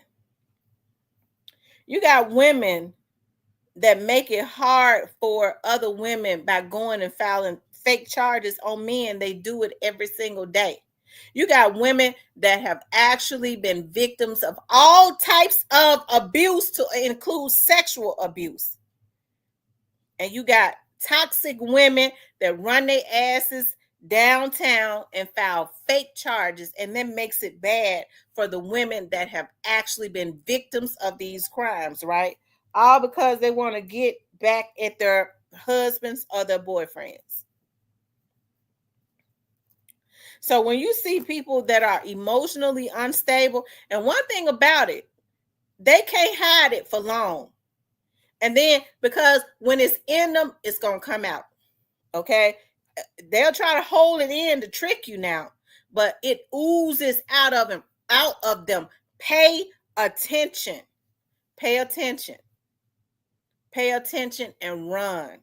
You got women that make it hard for other women by going and filing fake charges on men. They do it every single day. You got women that have actually been victims of all types of abuse, to include sexual abuse. And you got toxic women that run their asses downtown and file fake charges, and then makes it bad for the women that have actually been victims of these crimes, right? All because they want to get back at their husbands or their boyfriends. So when you see people that are emotionally unstable, and one thing about it, they can't hide it for long. And then because when it's in them, it's going to come out. Okay? They'll try to hold it in to trick you now, but it oozes out of them. Pay attention. Pay attention. Pay attention and run.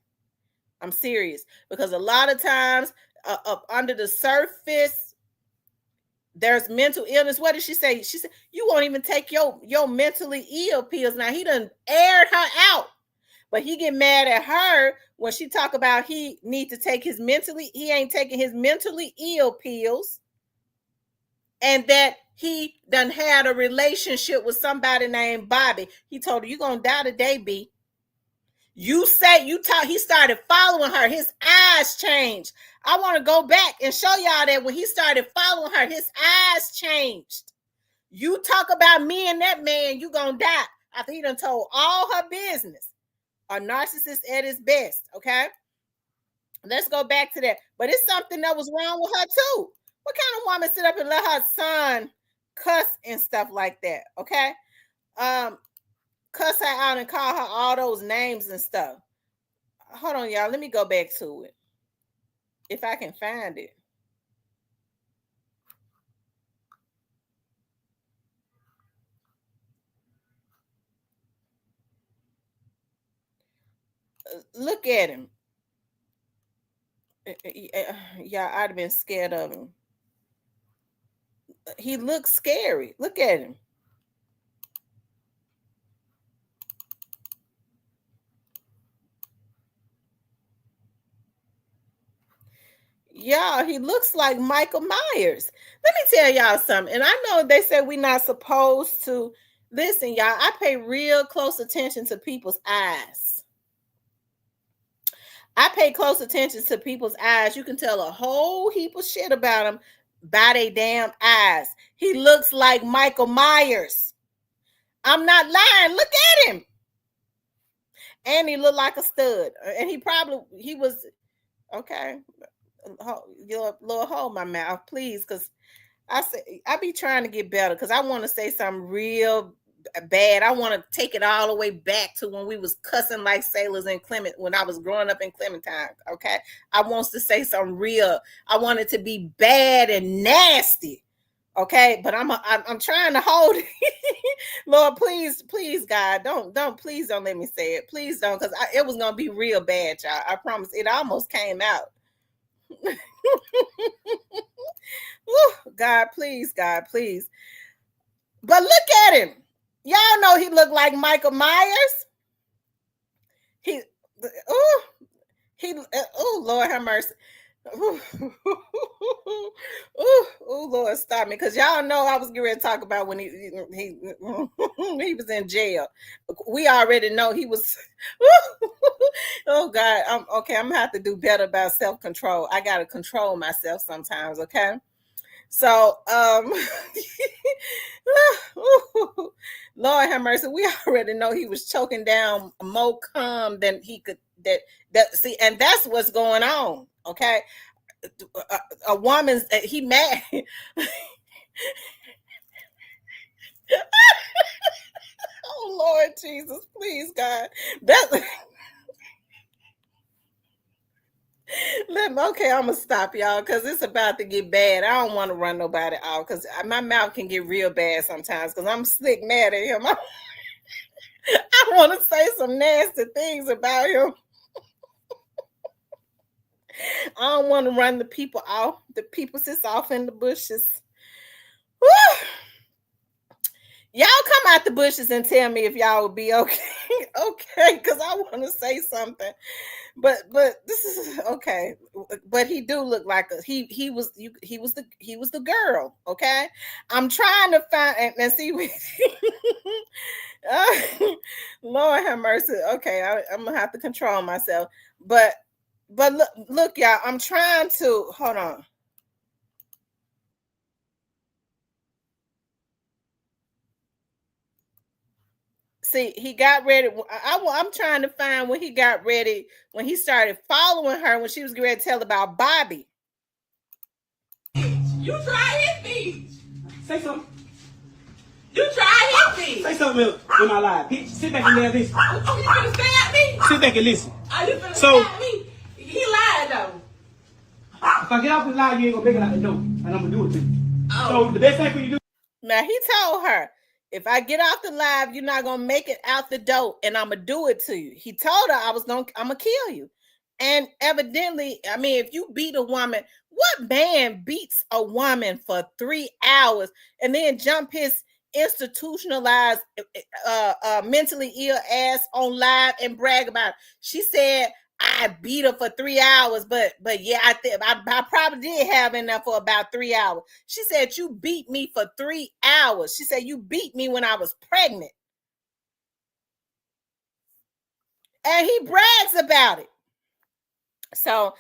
I'm serious, because a lot of times up under the surface, there's mental illness. What did she say? She said, you won't even take your mentally ill pills. Now, he done aired her out, but he get mad at her when she talk about he need to take he ain't taking his mentally ill pills. and that he done had a relationship with somebody named Bobby. He told her, "You gonna die today, B." You say you talk. He started following her. His eyes changed. I want to go back and show y'all that when he started following her, his eyes changed. You talk about me and that man, you gonna die. After he done told all her business. A narcissist at his best. Okay. Let's go back to that. But it's something that was wrong with her too. What kind of woman sit up and let her son cuss and stuff like that? Okay. Cuss her out and call her all those names and stuff. Hold on, y'all. Let me go back to it. If I can find it. Look at him. Yeah, I'd have been scared of him. He looks scary. Look at him. Y'all, he looks like Michael Myers. Let me tell y'all something. And I know they said we're not supposed to listen, y'all. I pay real close attention to people's eyes. I pay close attention to people's eyes. You can tell a whole heap of shit about them by their damn eyes. He looks like Michael Myers. I'm not lying. Look at him. And he looked like a stud. And he was, okay. Lord, hold my mouth, please, because I be trying to get better because I want to say something real bad. I want to take it all the way back to when we was cussing like sailors in Clement, when I was growing up in Clementine. Okay, I want to say something real. I want it to be bad and nasty. Okay, but I'm trying to hold it. Lord, please, God, please don't let me say it. Please don't, because it was gonna be real bad, y'all. I promise. It almost came out. God, please. But look at him. Y'all know he looked like Michael Myers. Lord have mercy. Lord, stop me, because y'all know I was getting ready to talk about when he was in jail. We already know he was. Oh God, I'm gonna have to do better about self-control. I gotta control myself sometimes. Okay, so Lord have mercy. We already know he was choking down more cum than he could. See, and that's what's going on. Okay, a woman's he mad. Oh Lord Jesus, please God. Okay, I'm gonna stop y'all because it's about to get bad. I don't want to run nobody out because my mouth can get real bad sometimes because I'm slick mad at him. I want to say some nasty things about him. I don't want to run the people out. The people sits off in the bushes. Woo! Y'all come out the bushes and tell me if y'all would be okay. Okay, because I want to say something. But this is okay. But he do look like he was the girl. Okay, I'm trying to find and see. Lord have mercy. Okay, I'm gonna have to control myself. But look, y'all. I'm trying to hold on. See, he got ready. I'm trying to find when he got ready, when he started following her, when she was ready to tell about Bobby. You try his feet. Say something. You try his feet. Say something in my life. Sit back and listen. Oh, you gonna stab me? Sit back and listen. Are you gonna stab me? He lied though. If I get off the line, you ain't gonna make it out the door, and I'm gonna do it to you. So the best thing for you to do. Now he told her, if I get off the live, you're not gonna make it out the door, and I'm gonna do it to you. He told her I'm gonna kill you. And evidently, I mean, if you beat a woman, what man beats a woman for 3 hours and then jump his institutionalized, mentally ill ass on live and brag about it? She said, I beat her for 3 hours, but yeah, I probably did have in there for about 3 hours. She said, you beat me for 3 hours. She said, you beat me when I was pregnant. And he brags about it. So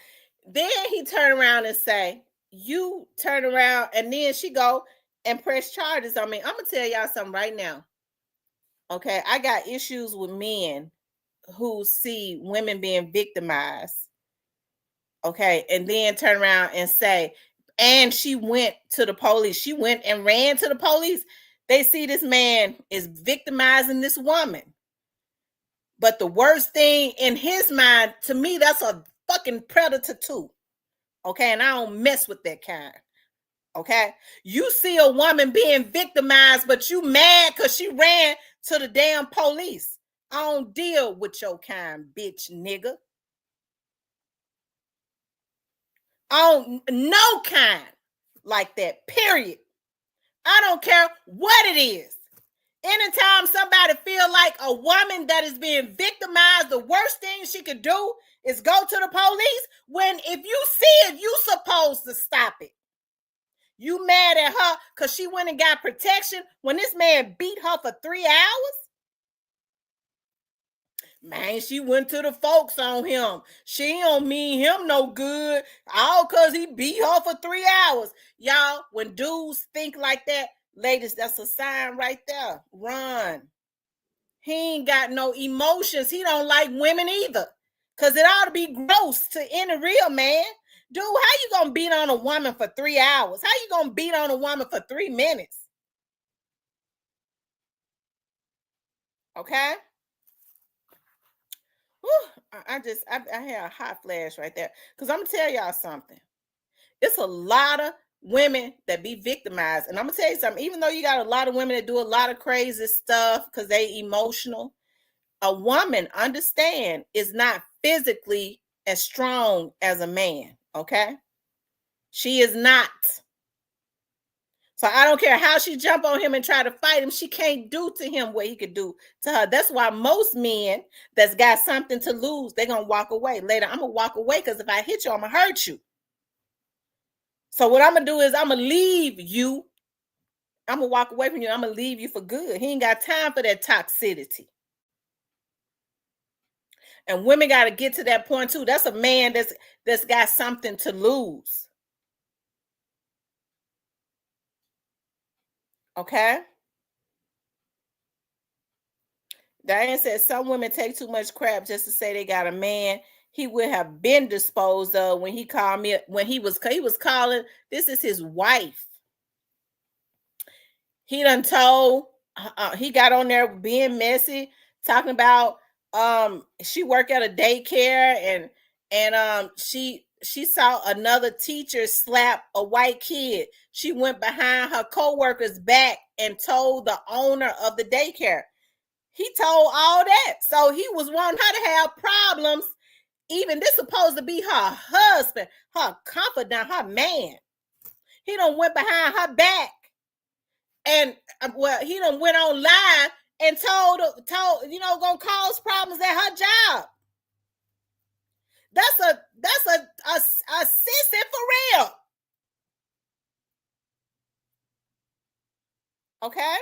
then he turned around and say, you turn around, and then she go and press charges on me. I'm going to tell y'all something right now. Okay, I got issues with men who see women being victimized. Okay, and then turn around and say, and she went to the police. She went and ran to the police. They see this man is victimizing this woman. But the worst thing in his mind, to me, that's a fucking predator too. Okay, and I don't mess with that kind. Okay, you see a woman being victimized, but you mad because she ran to the damn police. I don't deal with your kind, bitch, nigga. I don't no kind like that, period. I don't care what it is. Anytime somebody feel like a woman that is being victimized, the worst thing she could do is go to the police. When if you see it, you supposed to stop it. You mad at her because she went and got protection when this man beat her for 3 hours? Man, she went to the folks on him. She don't mean him no good. All because he beat her for 3 hours. Y'all, when dudes think like that, ladies, that's a sign right there. Run. He ain't got no emotions. He don't like women either. Because it ought to be gross to any real man. Dude, how you going to beat on a woman for 3 hours? How you going to beat on a woman for 3 minutes? Okay? Whew, I had a hot flash right there. Because I'm going to tell y'all something. It's a lot of women that be victimized. And I'm going to tell you something. Even though you got a lot of women that do a lot of crazy stuff because they emotional, a woman, understand, is not physically as strong as a man. Okay? She is not. So I don't care how she jump on him and try to fight him. She can't do to him what he could do to her. That's why most men that's got something to lose, they're going to walk away. Later, I'm going to walk away because if I hit you, I'm going to hurt you. So what I'm going to do is I'm going to leave you. I'm going to walk away from you. I'm going to leave you for good. He ain't got time for that toxicity. And women got to get to that point too. That's a man that's got something to lose. Okay? Diane said some women take too much crap just to say they got a man. He would have been disposed of when he called me, when he was calling. This is his wife. He done told, he got on there being messy, talking about she worked at a daycare and she saw another teacher slap a white kid. She went behind her co-worker's back and told the owner of the daycare. He told all that. So he was wanting her to have problems. Even this supposed to be her husband, her confidant, her man. He done went behind her back. And well, he done went on live and told gonna cause problems at her job. That's a sissy for real. Okay?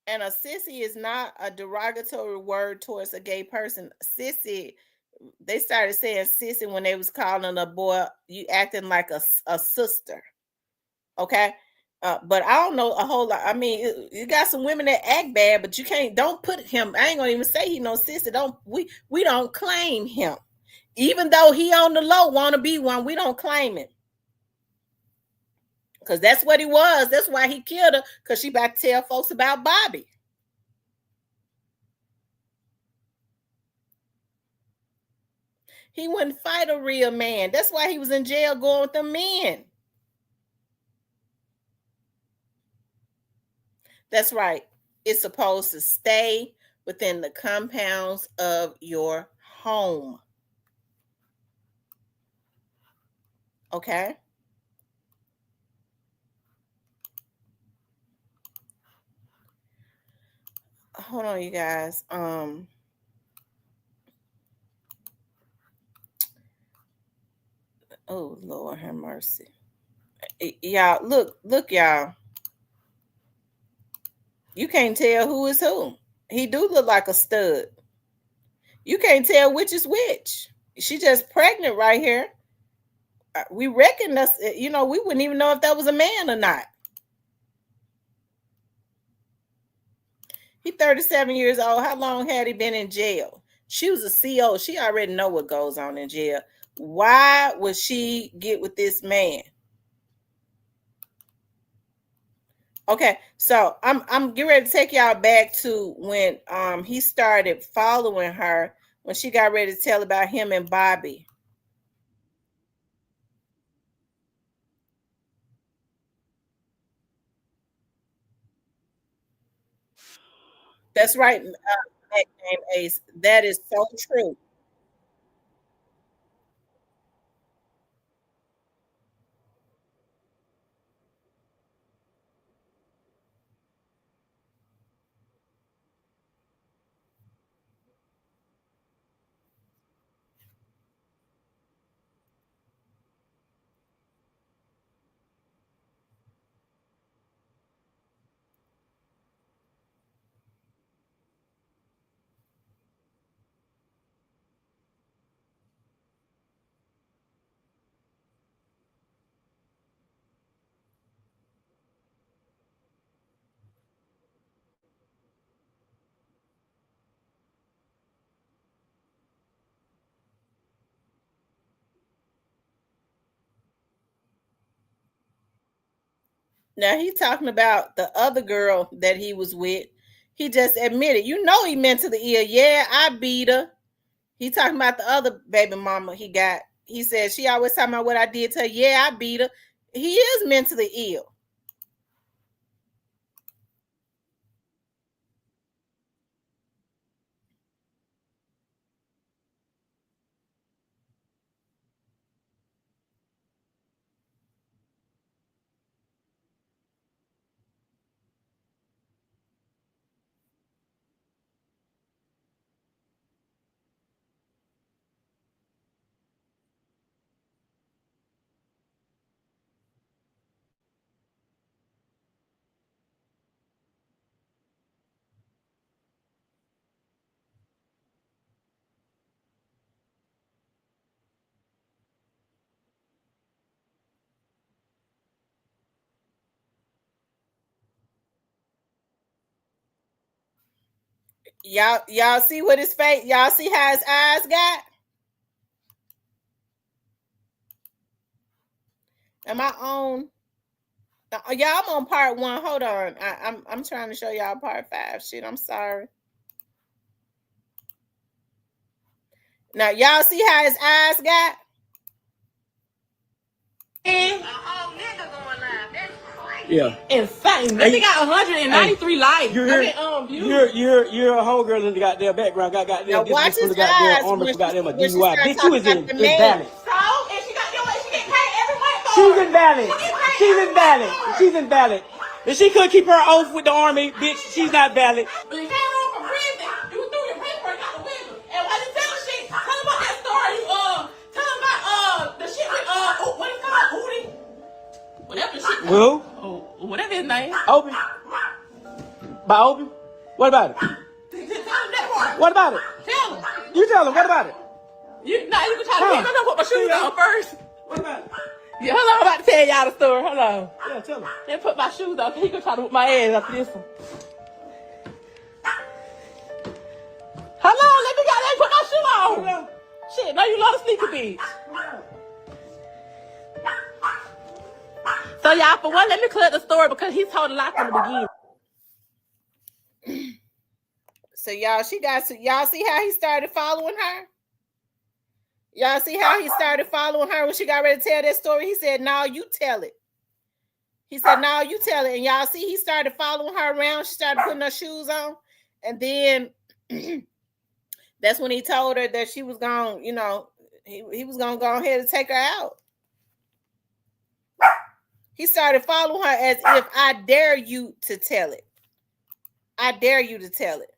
And a sissy is not a derogatory word towards a gay person. Sissy, they started saying sissy when they was calling a boy, you acting like a sister. Okay? But I don't know a whole lot. I mean, you got some women that act bad, but don't put him. I ain't gonna even say he no sister. We don't claim him. Even though he on the low want to be one, we don't claim him. Because that's what he was. That's why he killed her, because she about to tell folks about Bobby. He wouldn't fight a real man. That's why he was in jail going with the men. That's right. It's supposed to stay within the compounds of your home. Okay? hold on, you guys. Oh Lord have mercy. Y'all, look, y'all. You can't tell who is who. He do look like a stud. You can't tell which is which. She just pregnant right here. We reckon that's, we wouldn't even know if that was a man or not. He 37 years old. How long had he been in jail? She was a CO. She already know what goes on in jail. Why would she get with this man? Okay, so I'm getting ready to take y'all back to when he started following her when she got ready to tell about him and Bobby. That's right, nickname Ace. That is so true. Now he talking about the other girl that he was with. He just admitted, he meant to the ear. Yeah, I beat her. He talking about the other baby mama he got. He said she always talking about what I did to her. Yeah, I beat her. He is mentally ill. Y'all see what his face? Y'all see how his eyes got? Am I on? Y'all, I'm on part 1. Hold on. I'm trying to show y'all part 5. Shit, I'm sorry. Now y'all see how his eyes got? Yeah. Insane. They got 193 likes. You hear a whole girl in the goddamn background got goddamn watch his goddamn eyes armor for goddamn a when she DUI. started Bitch, you is talking about the man. invalid. So, and she got your way. She get paid every month for She's it. invalid. She get paid She's every invalid. month for it. She's invalid. If she could keep her oath with the army, bitch, she's not valid. But you came home from prison, you threw your paperwork out the window. And while you tell shit, tell them about that story. Tell them about the shit with what is it called? Udi? Whatever the shit. Who? Whatever his name. Obi. By Obi? What about it? Tell him that part. What about it? Tell him. You tell him. What about it? You can try to get me put my shoes on first. What about it? Yeah, hold on, I'm about to tell y'all the story. Hold on. Yeah, tell him. Then put my shoes on. He gonna try to whip my ass after this one. Hold on, let me put my shoe on. Yeah. Shit, no, you love the sneaker bitch. So y'all, for one, let me clear the story because he told a lie from the beginning. So y'all see how he started following her? Y'all see how he started following her when she got ready to tell that story? He said, "No, you tell it." He said, "No, you tell it." And y'all see he started following her around. She started putting her shoes on. And then that's when he told her that she was going, he was going to go ahead and take her out. He started following her as if I dare you to tell it. I dare you to tell it.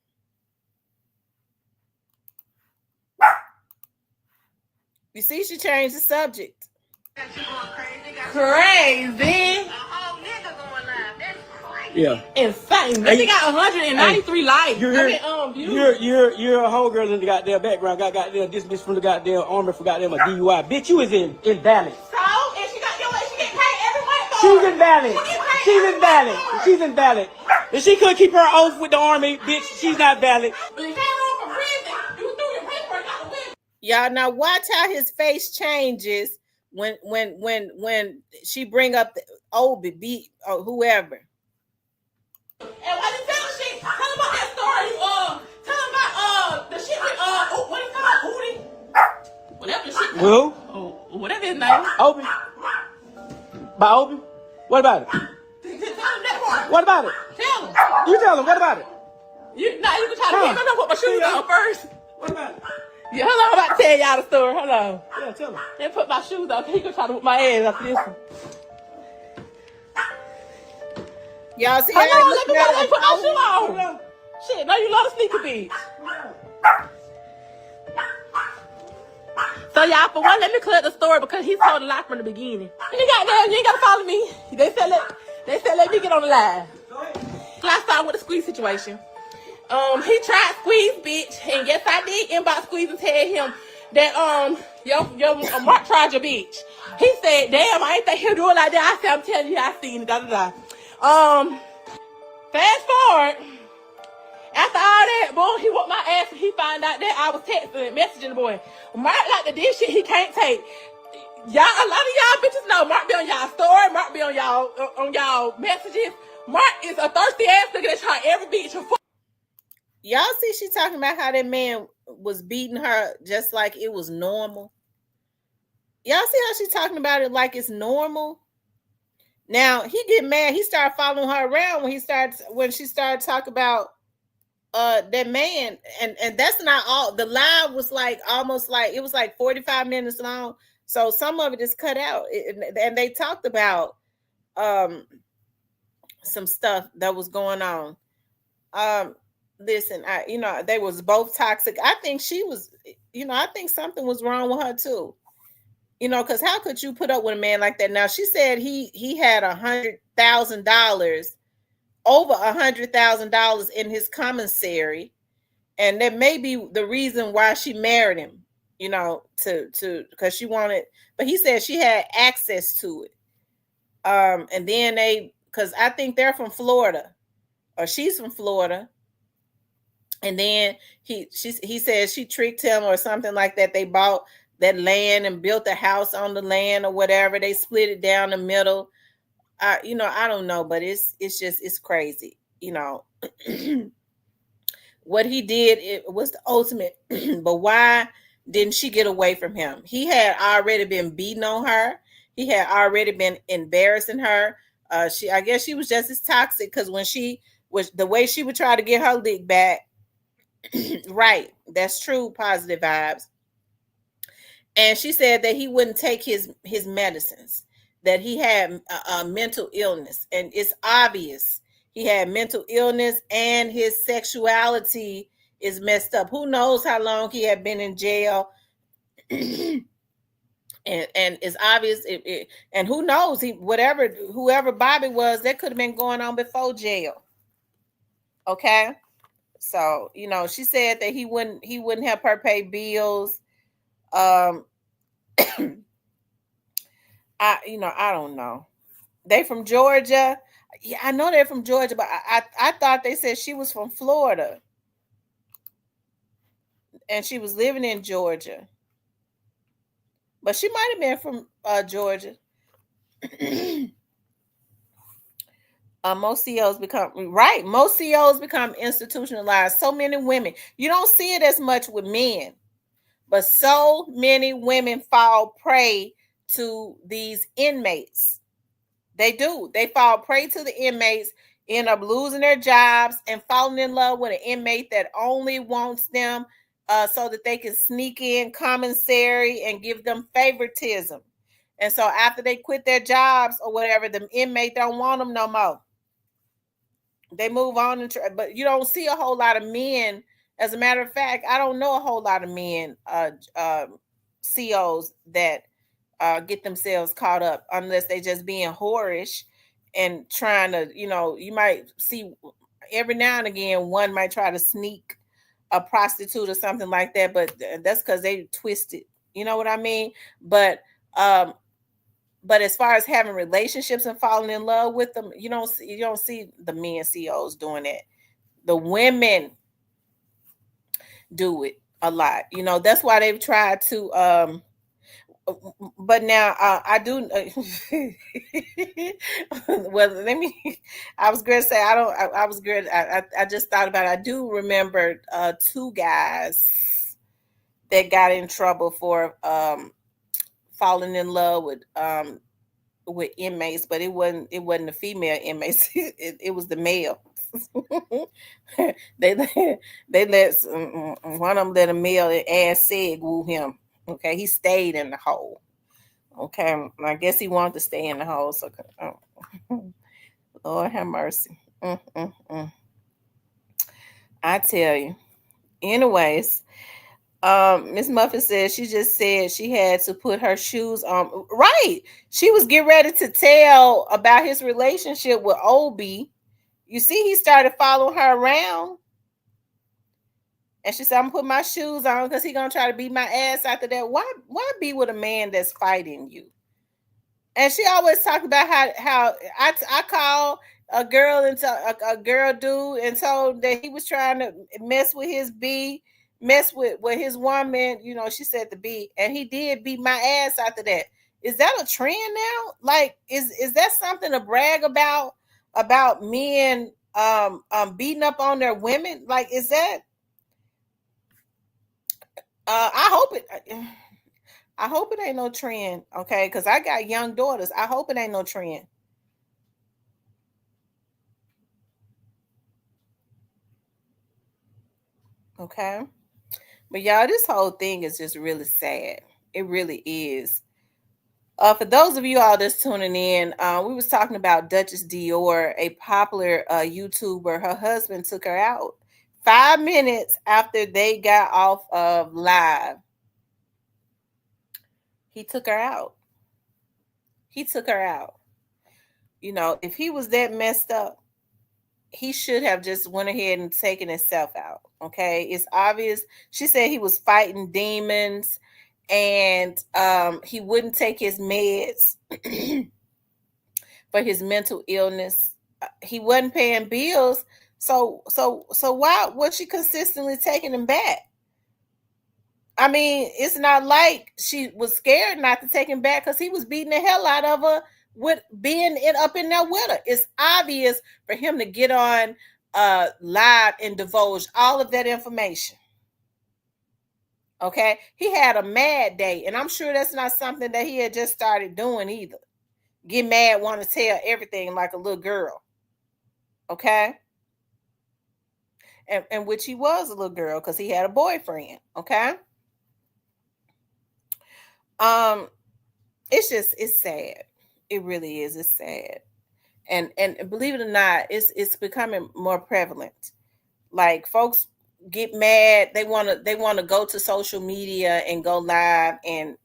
You see, she changed the subject. Got you going crazy. Got Crazy. a whole nigga going live. That's crazy. Yeah. Insane. They got 193 likes. You hear, you're a whole girl in the goddamn background. Got goddamn this bitch from the goddamn army for goddamn a DUI. Bitch, you is invalid. So, and she got your way. She get paid every month. She's invalid. She's invalid. She's invalid. If she couldn't keep her oath with the army, bitch, she's not valid. But you came home from prison. You threw your paperwork out the window. Y'all now watch how his face changes when she bring up the Obi B or whoever. And why you tell shit? Tell him about that story. Tell him about the shit with what is it called? Udi? Whatever the shit. Who? Whatever his name. Obi. By Obi? What about it? Tell him that part. What about it? Tell him. You tell him. What about it? You can try to get me put my shoes on first. What about it? Yeah, hold on, I'm about to tell y'all the story. Hold on. Yeah, tell him. Then put my shoes on. He gonna try to whip my ass after this one. Y'all see Hold how on, it let me looks go and put my shoe Hold on. on. Shit, no, you love the sneaker bitch. So y'all, for one, let me clear the story because he told a lie from the beginning. You ain't gotta follow me. They said let me get on the live. Let's start with the squeeze situation. He tried squeeze, bitch, and yes, I did inbox squeeze and tell him that your Mark tried your bitch. He said, "Damn, I ain't think he'll do it like that." I said, "I'm telling you, I seen it." Fast forward. After all that, boy, he whooped my ass and he found out that I was texting and messaging the boy. Mark like the this shit he can't take. Y'all, a lot of y'all bitches know Mark be on y'all story, Mark be on y'all messages. Mark is a thirsty ass nigga that try every bitch to fuck. Y'all see she talking about how that man was beating her just like it was normal. Y'all see how she talking about it like it's normal? Now he get mad. He started following her around when she started talking about that man, and that's not all. The live was like almost like it was like 45 minutes long, so some of it is cut out. And they talked about some stuff that was going on. Listen, they was both toxic. I think she was, I think something was wrong with her too. Because how could you put up with a man like that? Now she said he had $100,000, over $100,000 in his commissary, and that may be the reason why she married him. To because she wanted, but he said she had access to it. And then because I think they're from Florida, or she's from Florida. And then he said she tricked him or something like that. They bought that land and built a house on the land or whatever. They split it down the middle. I don't know, but it's crazy. What he did, it was the ultimate. But why didn't she get away from him? He had already been beating on her. He had already been embarrassing her. I guess she was just as toxic because when she was the way she would try to get her lick back. Right, that's true. Positive vibes. And she said that he wouldn't take his medicines, that he had a mental illness, and it's obvious he had mental illness and his sexuality is messed up. Who knows how long he had been in jail, and it's obvious. And who knows, whoever Bobby was, that could have been going on before jail. Okay. So, she said that he wouldn't help her pay bills. I don't know. They from Georgia. Yeah, I know they're from Georgia, but I thought they said she was from Florida. And she was living in Georgia. But she might have been from Georgia. Most CEOs become institutionalized. So many women. You don't see it as much with men, but so many women fall prey to these inmates. They do. They fall prey to the inmates, end up losing their jobs and falling in love with an inmate that only wants them so that they can sneak in commissary and give them favoritism. And so after they quit their jobs or whatever, the inmate don't want them no more. They move on, and but you don't see a whole lot of men. As a matter of fact, I don't know a whole lot of men, COs that get themselves caught up unless they just being whorish and trying to, you might see every now and again one might try to sneak a prostitute or something like that, but that's because they twisted. You know what I mean? But as far as having relationships and falling in love with them, you don't see the men COs doing that. The women do it a lot. That's why they've tried to but now I do well, I was going to say I was good. I just thought about it. I do remember two guys that got in trouble for falling in love with inmates, but it wasn't the female inmates. It was the male. they let one of them let a male ass seg woo him. Okay, he stayed in the hole. Okay, I guess he wanted to stay in the hole. So, Lord have mercy. I tell you. Anyways, Miss Muffin says she just said she had to put her shoes on. Right, she was getting ready to tell about his relationship with Obi. You see, he started following her around. And she said, I'm gonna put my shoes on because he's gonna try to beat my ass after that. Why be with a man that's fighting you? And she always talked about how I call a girl into a girl dude and told that he was trying to mess with his B, mess with his woman. She said the B, and he did beat my ass after that. Is that a trend now? Like, is that something to brag about men beating up on their women? Like, is that? I hope it ain't no trend, okay? Because I got young daughters. I hope it ain't no trend. Okay. But y'all, this whole thing is just really sad. It really is. For those of you all that's tuning in, we was talking about Duchess Dior, a popular YouTuber. Her husband took her out 5 minutes after they got off of live. He took her out. If he was that messed up, he should have just went ahead and taken himself out. Okay. It's obvious. She said he was fighting demons and he wouldn't take his meds for his mental illness. He wasn't paying bills. So why was she consistently taking him back? I mean, it's not like she was scared not to take him back because he was beating the hell out of her with being up in there with her. It's obvious for him to get on live and divulge all of that information. Okay, he had a mad day, and I'm sure that's not something that he had just started doing either. Get mad, want to tell everything like a little girl. Okay, and which he was a little girl because he had a boyfriend. Okay. It's sad. It really is. It's sad. And believe it or not, it's becoming more prevalent. Like, folks get mad. They want to go to social media and go live and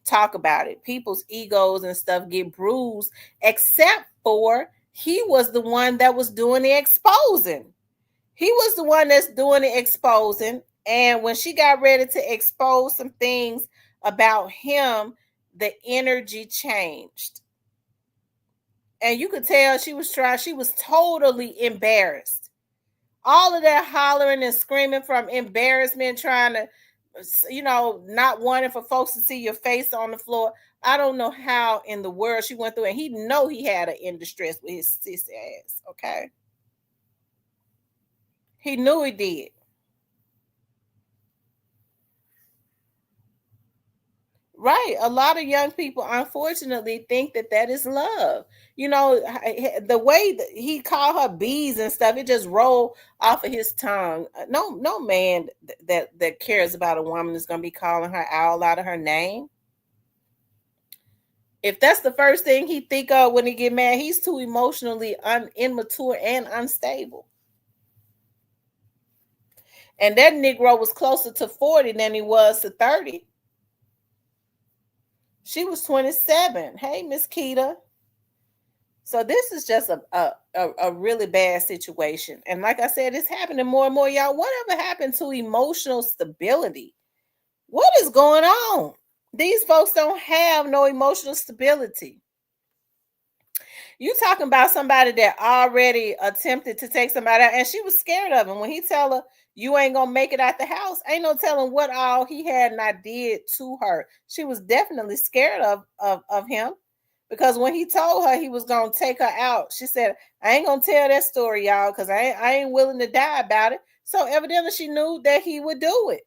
talk about it. People's egos and stuff get bruised, except for he was the one that was doing the exposing. He was the one that's doing the exposing. And when she got ready to expose some things about him, the energy changed. And you could tell she was totally embarrassed. All of that hollering and screaming from embarrassment, trying to, not wanting for folks to see your face on the floor. I don't know how in the world she went through it. He know he had her in distress with his sis ass, okay? He knew he did. Right. A lot of young people, unfortunately, think that is love. The way that he called her bees and stuff, it just rolled off of his tongue. No man that cares about a woman is going to be calling her all out of her name. If that's the first thing he think of when he get mad, he's too emotionally immature and unstable. And that Negro was closer to 40 than he was to 30. She was 27. Hey, Miss Keita. So this is just a really bad situation. And like I said, it's happening more and more. Y'all, whatever happened to emotional stability? What is going on? These folks don't have no emotional stability. You talking about somebody that already attempted to take somebody out, and she was scared of him. When he tell her, you ain't gonna make it out the house, ain't no telling what all he had not did to her. She was definitely scared of him. Because when he told her he was gonna take her out, she said, I ain't gonna tell that story, y'all, because I ain't willing to die about it. So evidently she knew that he would do it.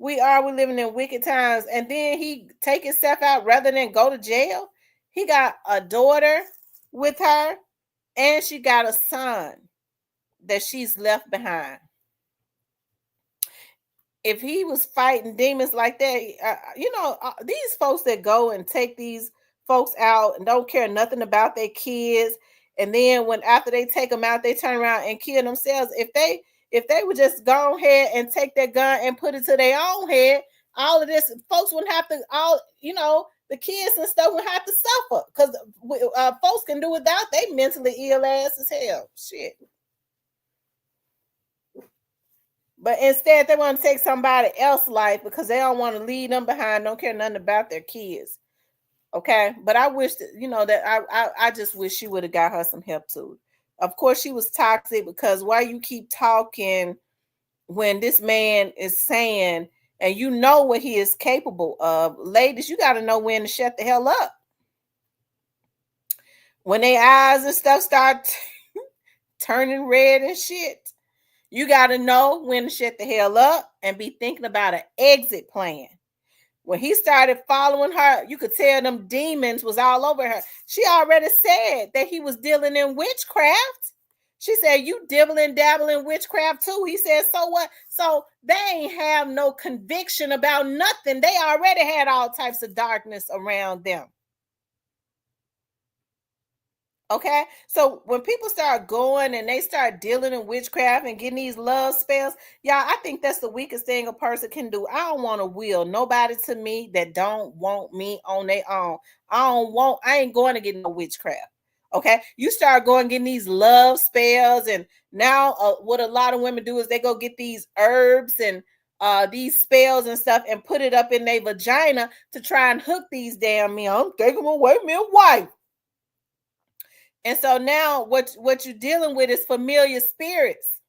We living in wicked times. And then he take himself out rather than go to jail. He got a daughter with her, and she got a son that she's left behind. If he was fighting demons like that, these folks that go and take these folks out and don't care nothing about their kids, and then when after they take them out, they turn around and kill themselves. If they would just go ahead and take their gun and put it to their own head, all of this folks wouldn't have to. The kids and stuff would have to suffer because folks can do without they mentally ill ass as hell. Shit. But instead, they want to take somebody else's life because they don't want to leave them behind, don't care nothing about their kids. Okay. But I wish that, I just wish she would have got her some help too. Of course, she was toxic because why you keep talking when this man is saying, and you know what he is capable of. Ladies, you got to know when to shut the hell up. When their eyes and stuff start turning red and shit, you got to know when to shut the hell up and be thinking about an exit plan. When he started following her, you could tell them demons was all over her. She already said that he was dealing in witchcraft. She said, you dibble and dabble in witchcraft too. He said, so what? So they ain't have no conviction about nothing. They already had all types of darkness around them. Okay, so when people start going and they start dealing in witchcraft and getting these love spells, y'all, I think that's the weakest thing a person can do. I don't want to will nobody to me that don't want me on their own. I ain't going to get no witchcraft. Okay, you start going getting these love spells, and now what a lot of women do is they go get these herbs and these spells and stuff and put it up in their vagina to try and hook these damn men. I'm taking away me a wife. And so now what you're dealing with is familiar spirits.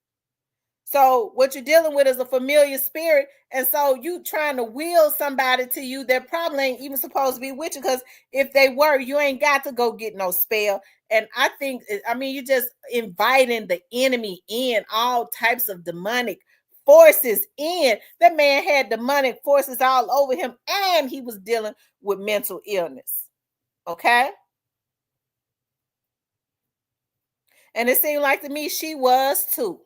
So what you're dealing with is a familiar spirit. And so you trying to will somebody to you that probably ain't even supposed to be with you, because if they were, you ain't got to go get no spell. And I think, you're just inviting the enemy in, all types of demonic forces in. That man had demonic forces all over him, and he was dealing with mental illness. Okay? And it seemed like to me she was too.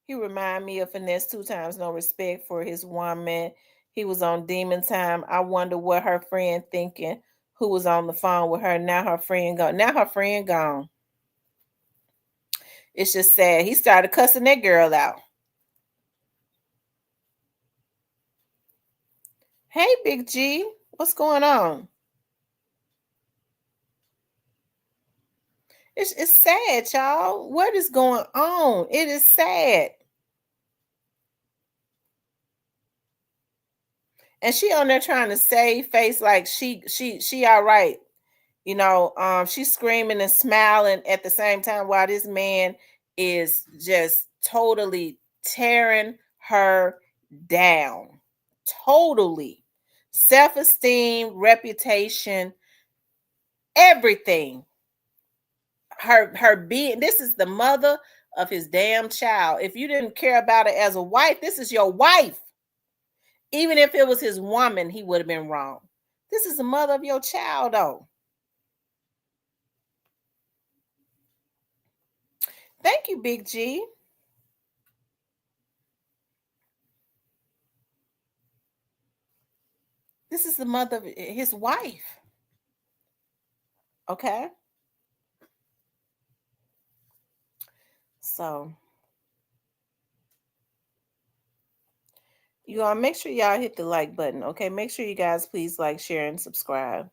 He reminded me of Finesse 2 Times No Respect for his woman. He was on Demon Time. I wonder what her friend thinking, who was on the phone with her. Now her friend gone. It's just sad. He started cussing that girl out. Hey, Big G. What's going on? It's sad, y'all. What is going on? It is sad. And she on there trying to save face like she all right. She's screaming and smiling at the same time while this man is just totally tearing her down. Totally. Self-esteem, reputation, everything. Her being, this is the mother of his damn child. If you didn't care about it as a wife, this is your wife. Even if it was his woman, he would have been wrong. This is the mother of your child, though. Thank you, Big G. This is the mother of his wife. Okay. So you all make sure y'all hit the like button. Okay. Make sure you guys please like, share, and subscribe.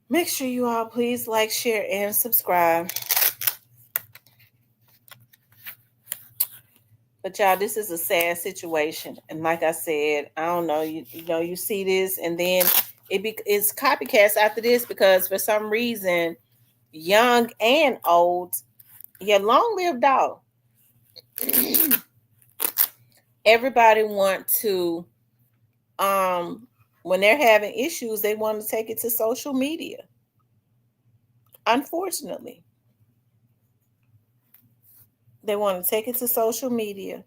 Make sure you all please like, share, and subscribe. But y'all, this is a sad situation. And like I said, I don't know, you see this and then it's copycats after this because for some reason, young and old, long-lived dog. Everybody want to, when they're having issues, they want to take it to social media. Unfortunately. They want to take it to social media.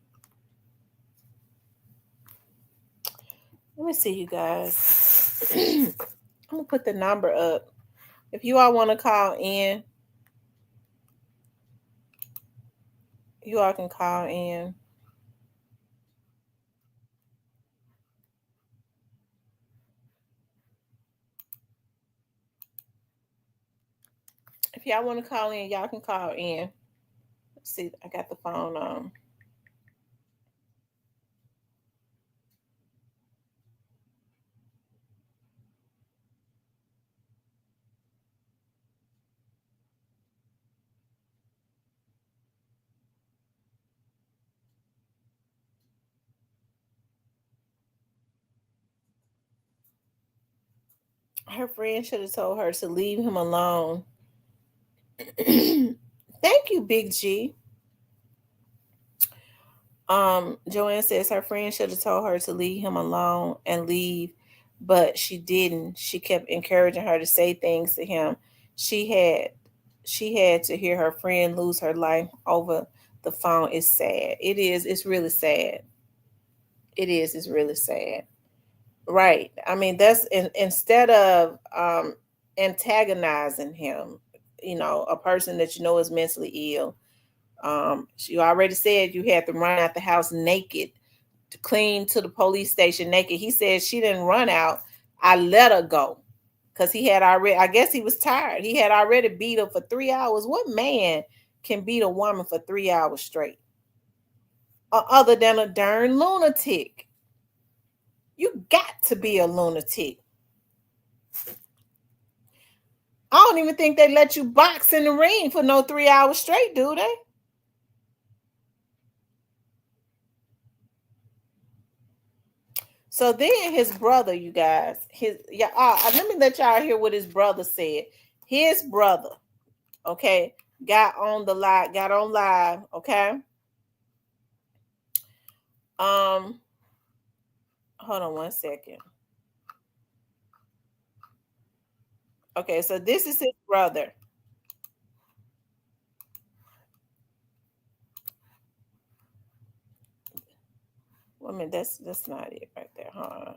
Let me see, you guys. I'm going to put the number up. If you all want to call in, you all can call in. If y'all want to call in, y'all can call in. Let's see, I got the phone on. Her friend should have told her to leave him alone. Thank you, Big G. Joanne says her friend should have told her to leave him alone and leave, but she didn't. She kept encouraging her to say things to him. She had to hear her friend lose her life over the phone. It's sad. It is. It's really sad. It is. It's really sad. Right. I mean, that's instead of antagonizing him, a person that you know is mentally ill. You already said you had to run out the house naked, to clean to the police station naked. He said she didn't run out. I let her go because he had already, I guess he was tired. He had already beat her for 3 hours. What man can beat a woman for 3 hours straight? Other than a darn lunatic. You got to be a lunatic. I don't even think they let you box in the ring for no 3 hours straight, do they? So then his brother, you guys, let me let y'all hear what his brother said. His brother, okay, got on live, okay. Hold on one second. Okay, so this is his brother. Well, I mean, that's not it right there, huh?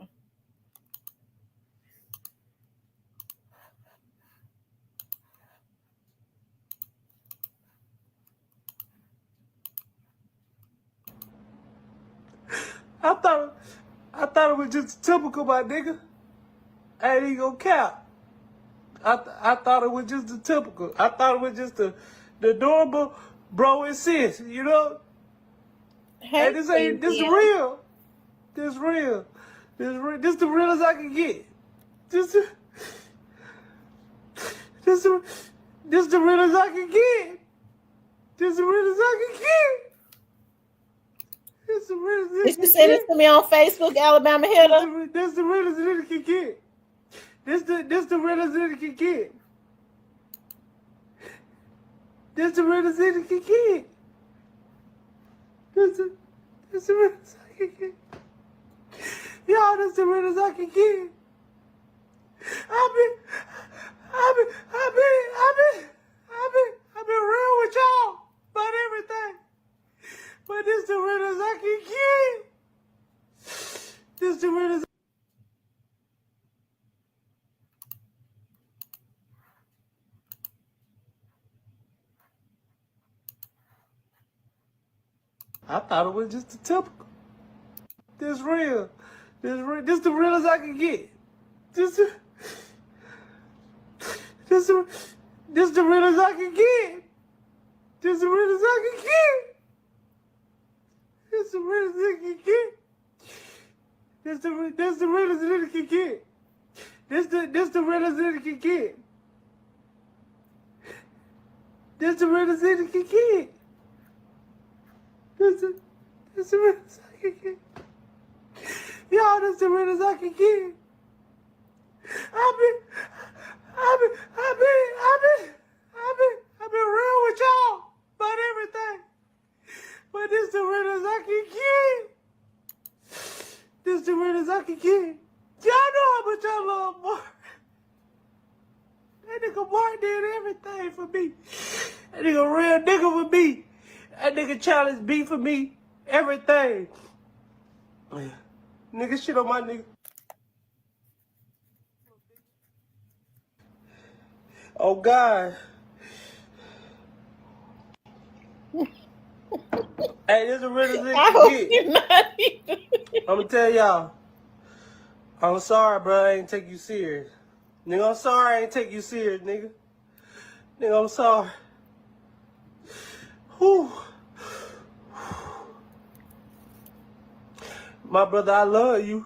I thought it was just typical, my nigga. I ain't gonna cap. I thought it was just the typical. I thought it was just the normal bro and sis, you know? Hey, this real. This real. This the realest I can get. This the realest I can get. This the realest I can get. This the realest. Did you send it to me on Facebook, Alabama Hitter? This the realest it can get. This the realest it can get. This the realest it can get. This the realest I can get. Y'all, this the realest I can get. I've been real with y'all about everything. But this the realest I can get. I thought it was just a typical. This real. This the realest I can get. This the realest I can get. This the realest I can get. This the realest I can get. This the realest that it can get. This the realest that it can get. This the realest that it can get. This the realest I can get. Y'all, this the realest I can get. I've been real with y'all about everything. But this the realest I can get. This the realest I can get. Y'all know how much I love Mark. That nigga Mark did everything for me. That nigga a real nigga for me. That nigga challenged B for me. Everything. Nigga shit on my nigga. Oh God. Hey, this is the realest nigga I hope can get. you're not even. I'm gonna tell y'all. I'm sorry, bro. I ain't take you serious. Nigga, I'm sorry I ain't take you serious, nigga. Nigga, I'm sorry. Whew. My brother, I love you.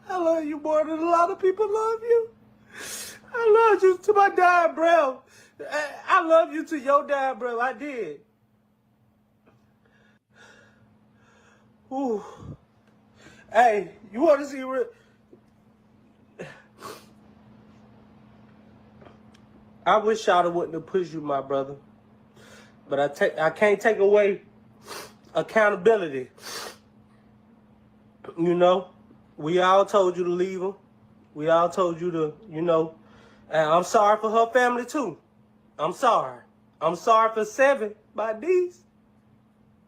I love you more than a lot of people love you. I love you to my dying breath. I love you to your dying breath. I did. Ooh. Hey, you want to see real? I wish y'all wouldn't have pushed you, my brother. But I can't take away accountability. You know, we all told you to leave him. We all told you to, you know. And I'm sorry for her family too. I'm sorry. I'm sorry for 7, my niece.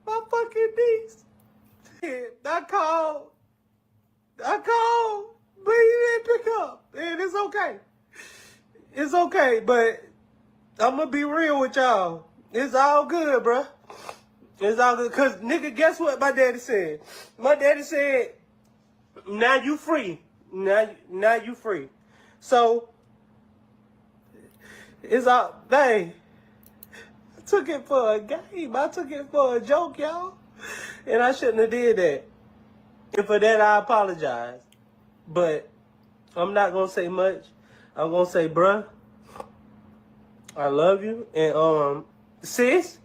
My fucking niece. I called, but he didn't pick up. And it's okay. It's okay, but I'm gonna be real with y'all. It's all good, bruh. It's all good. Cause nigga, guess what my daddy said? My daddy said, now you free. Now you free. So it's all, dang. I took it for a game. I took it for a joke, y'all. And I shouldn't have did that. And for that, I apologize. But I'm not going to say much. I'm going to say, bruh, I love you. And, sis,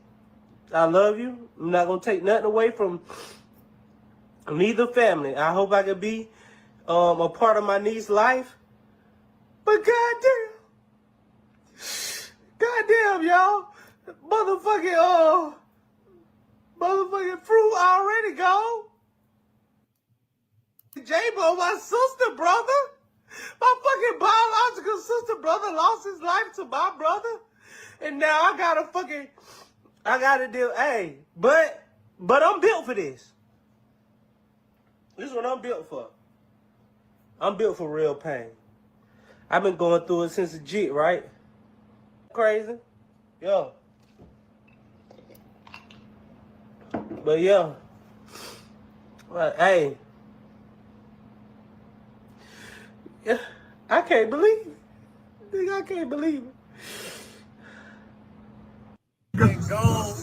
I love you. I'm not going to take nothing away from neither family. I hope I can be a part of my niece's life. But goddamn, y'all. Motherfucking fruit already gone. J-Bo, my sister, brother. My fucking biological sister, brother, lost his life to my brother. And now I gotta deal, hey, but I'm built for this. This is what I'm built for. I'm built for real pain. I've been going through it since a jit, right? Crazy. Yo. But yeah. But, hey. Yeah, I can't believe it. Nigga, I can't believe it. Gone.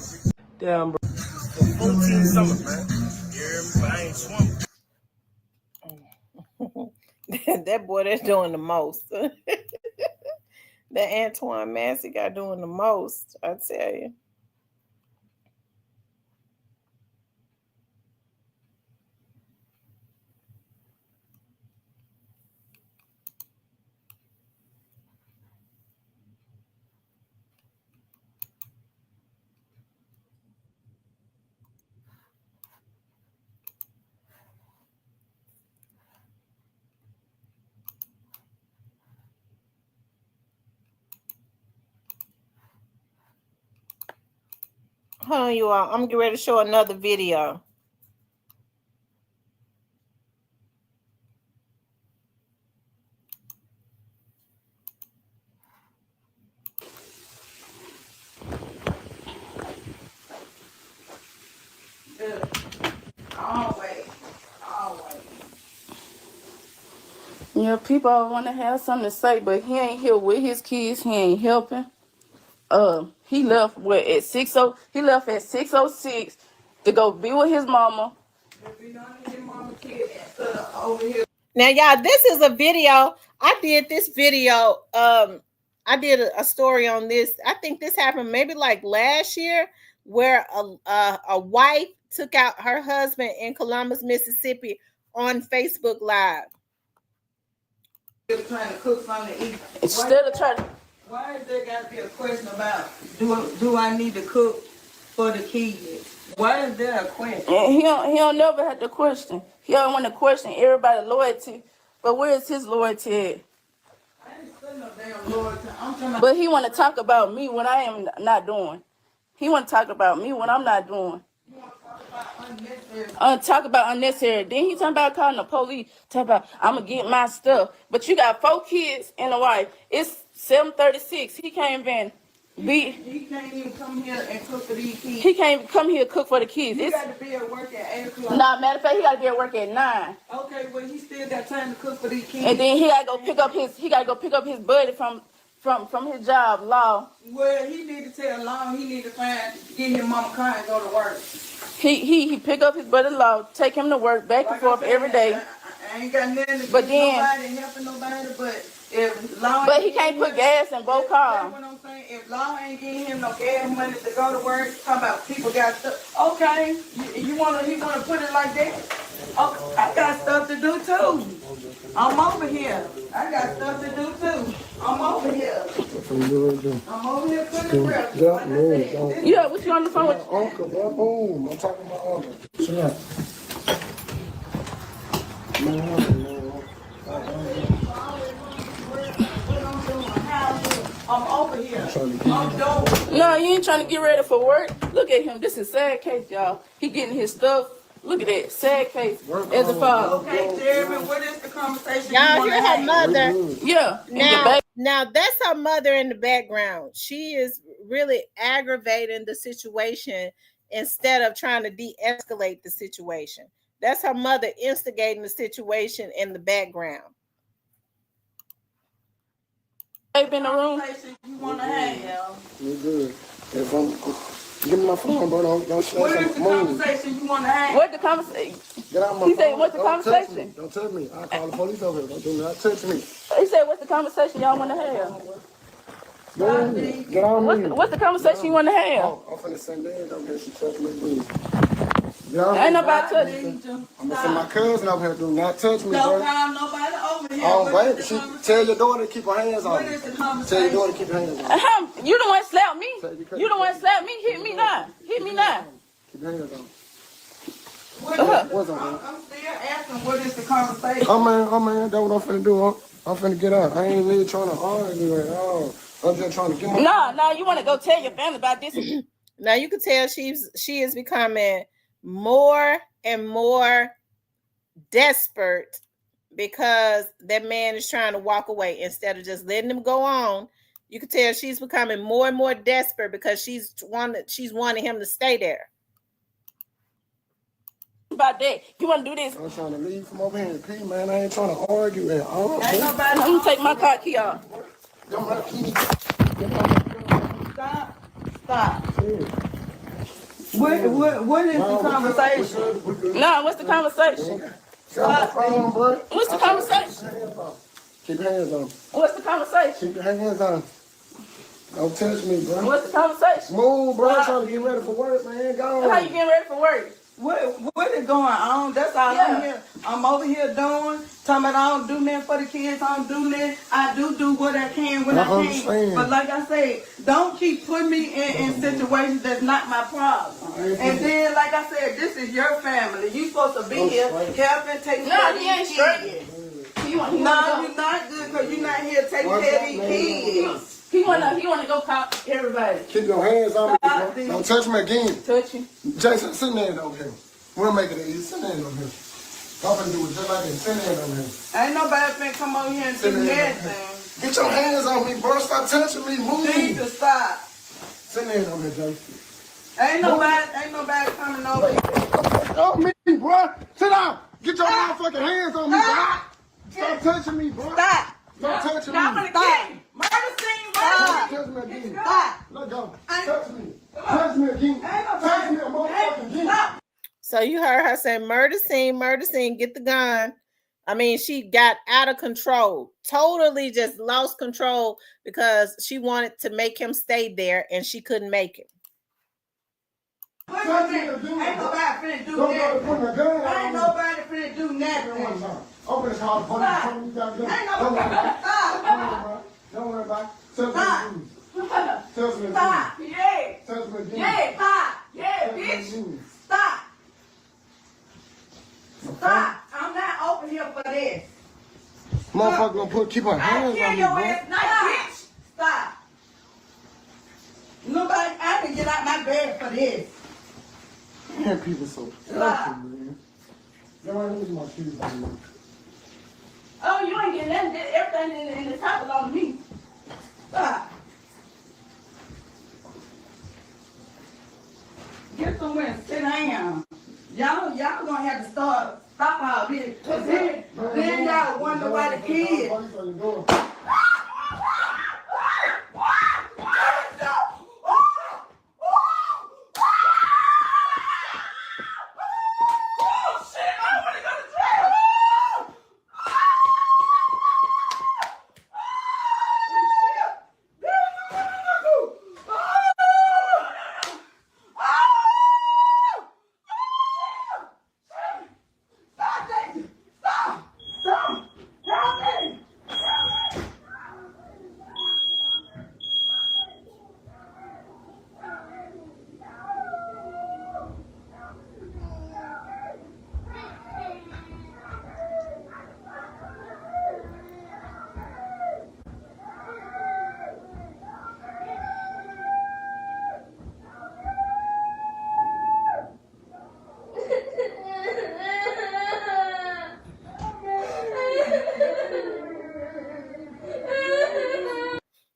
Damn, bro. 14 summers, man. Yeah, I ain't swamped. That boy that's doing the most. That Antoine Massey got doing the most, I tell you. Hold on, you all. I'm getting ready to show another video. Yeah, people want to have something to say, but he ain't here with his kids. He ain't helping. He left at 6:00. He left at 6:06 to go be with his mama. Now, y'all, this is a video. I did this video. I did a story on this. I think this happened maybe like last year, where a wife took out her husband in Columbus, Mississippi, on Facebook Live. Trying to cook something to eat. Instead of trying to. Why is there got to be a question about do I need to cook for the kids? Why is there a question? And he don't never have to question. He don't want to question everybody's loyalty. But where is his loyalty at? I ain't saying no damn loyalty. I'm talking about But he want to talk about me when I am not doing. He want to talk about me when I'm not doing. unnecessary. Talk about unnecessary. Then he talking about calling the police. Talk about I'm gonna get my stuff. But you got 4 kids and a wife. It's 7:36. He can't even be. He can't even come here and cook for these kids. He can't come here cook for the kids. He It's got to be at work at 8 o'clock. nah. Matter of fact, he got to be at work at 9. Okay, well he still got time to cook for these kids. And then he gotta go pick up his. He gotta go pick up his buddy from his job, Law. Well, he need to tell Long he need to get his mama car and go to work. He pick up his buddy-in-law, take him to work back and Like I forth said, every day. I ain't got nothing to But give then- nobody and helping nobody, but if Long But he ain't can't getting put gas in both cars. That's what I'm saying. If Long ain't getting him no gas money to go to work, talking about people got stuff. Okay, he wanna put it like that. Oh, I got stuff to do too. I'm over here. I got stuff to do too. I'm over here. I'm over here cooking breakfast. Like I said, Yeah, what you on the phone with? Uncle, bro, boom. I'm talking about uncle. Shut up. I'm over here. I'm doing. No, you ain't trying to get ready for work. Look at him. This is sad case, y'all. He getting his stuff. Look at that. Sad case. As a father. Okay, Jeremy, what is the conversation? Y'all you hear wanna her have? mother. Yeah. And your baby. Now that's her mother in the background. She is really aggravating the situation instead of trying to de-escalate the situation. That's her mother instigating the situation in the background. Baby in the room. Conversation you want to have? You good. If I'm, give me my phone, bro. Don't shut What is the move. conversation you want to have? What the conversation? Get out my He phone. said, what's the Don't touch conversation? me. Don't touch me. I'll call the police over here. Do not touch me. He said, what's the conversation y'all want to have? Move. Get on me. What's the conversation you want to have? Oh, I'm finna send that. Don't get she touch me, please. Get on Ain't me. nobody touching. I'm gonna send my cousin over here. Do not touch me, Don't bro. call nobody over here. Oh, What is baby, the she conversation? tell your daughter to keep her hands on What me. is the Tell your conversation? daughter to keep her hands on me. You the one slap me. You the one slap me. Hit me now. Hit me now. Keep your hands on me. What's I'm still asking what is the conversation? Oh man, that's what I'm finna do. I'm finna get up. I ain't really trying to argue at all. I'm just trying to get my. Nah, you want to go tell your family about this. Now you can tell she is becoming more and more desperate because that man is trying to walk away instead of just letting him go on. You can tell she's becoming more and more desperate because she's wanting him to stay there. About that. You want to do this? I'm trying to leave from over here and pee, man. I ain't trying to argue at all. Ain't nobody. I'm going to take my car key off. Got my key. Stop. What is the conversation? Nah, what's the conversation? Got my phone, bro. What's the conversation? Keep your hands on me. What's the conversation? Keep your hands on me. Don't touch me, bro. What's the conversation? Move, bro. I'm trying to get ready for work, man. Go How on. you getting ready for work? What is going on? That's all Yeah. I'm here. I'm over here doing. Talking about I don't do nothing for the kids. I don't do nothing. I do what I can when I can. understand. But like I said, don't keep putting me in situations that's not my problem. And then, like I said, this is your family. You supposed to be here helping, taking care of Nah, he ain't these straight. kids. He want No, you're not good because you're not here taking care of these kids. he wanna go cop everybody. Keep your hands on me, Stop bro. this. Don't touch me again. Touch you. Jason, sit there over here. We'll make it easy. Sit there over here. I'm finna do it just like that. Sit there over here. Ain't nobody finna come over here and do nothing. Get your hands on me, bro. Stop touching me. Move. Need to stop. Sit there over here, Jason. Ain't nobody coming over here. Oh, me, bro. Sit down. Get your motherfucking hands on me, bro. Stop touching me, bro. Stop. Stop touching I'm me. gonna kill you. Murder scene, Stop murder touching me again. Stop. Let go. Touch me. Touch me again. Touch me a motherfucking again. Stop. So you heard her say, murder scene, get the gun. I mean, she got out of control, totally just lost control because she wanted to make him stay there and she couldn't make it. Ain't nobody finna do Don't that. go put a gun on Ain't me. nobody finna do nothing. One time. I'm gonna call the police. Tell me you got a gun. Ain't Don't worry about it. Stop. Don't worry about it. Tell me Stop. the news. Tell me the Stop. news. Yeah. Tell me the news. Yeah, stop. Yeah, Tell me bitch. the news. Stop. Stop. I'm not open here for this. Motherfucker gonna keep her I'll hands kill on me, your bro. ass night, bitch. Stop. Nobody, I can get out my bed for this. Man, people so fucking, man. Y'all let me get my shoes on, man. Oh, you ain't getting nothing. Everything in the top belong to me. Stop. Get somewhere and sit down. Y'all gonna have to stop all this. Cause then y'all wonder why the kids.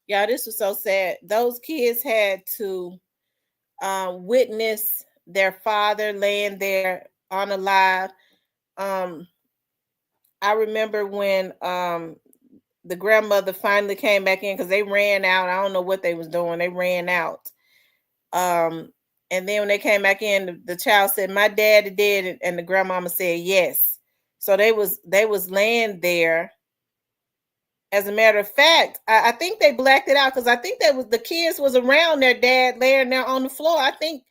Yeah, this was so sad. Those kids had to witness their father laying there unalive. I remember when the grandmother finally came back in because they ran out. I don't know what they was doing. They ran out. And then when they came back in, the child said, "My daddy did," and the grandmama said, "Yes." So they was laying there. As a matter of fact, I think they blacked it out because I think that was the kids was around their dad laying there on the floor. I think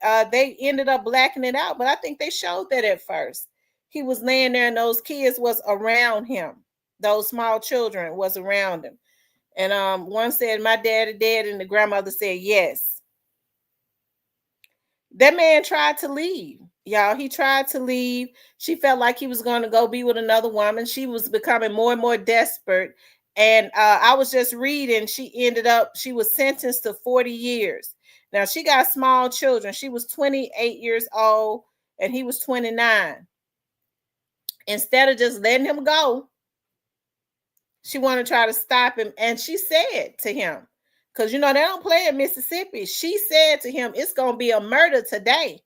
they ended up blacking it out, but I think they showed that at first. He was laying there and those kids was around him. Those small children was around him. And one said, "My daddy dead," and the grandmother said, "Yes." That man tried to leave. Y'all, he tried to leave. She felt like he was going to go be with another woman. She was becoming more and more desperate. And I was just reading, she was sentenced to 40 years. Now, she got small children. She was 28 years old and he was 29. Instead of just letting him go, she wanted to try to stop him. And she said to him, because, they don't play in Mississippi. She said to him, "It's going to be a murder today.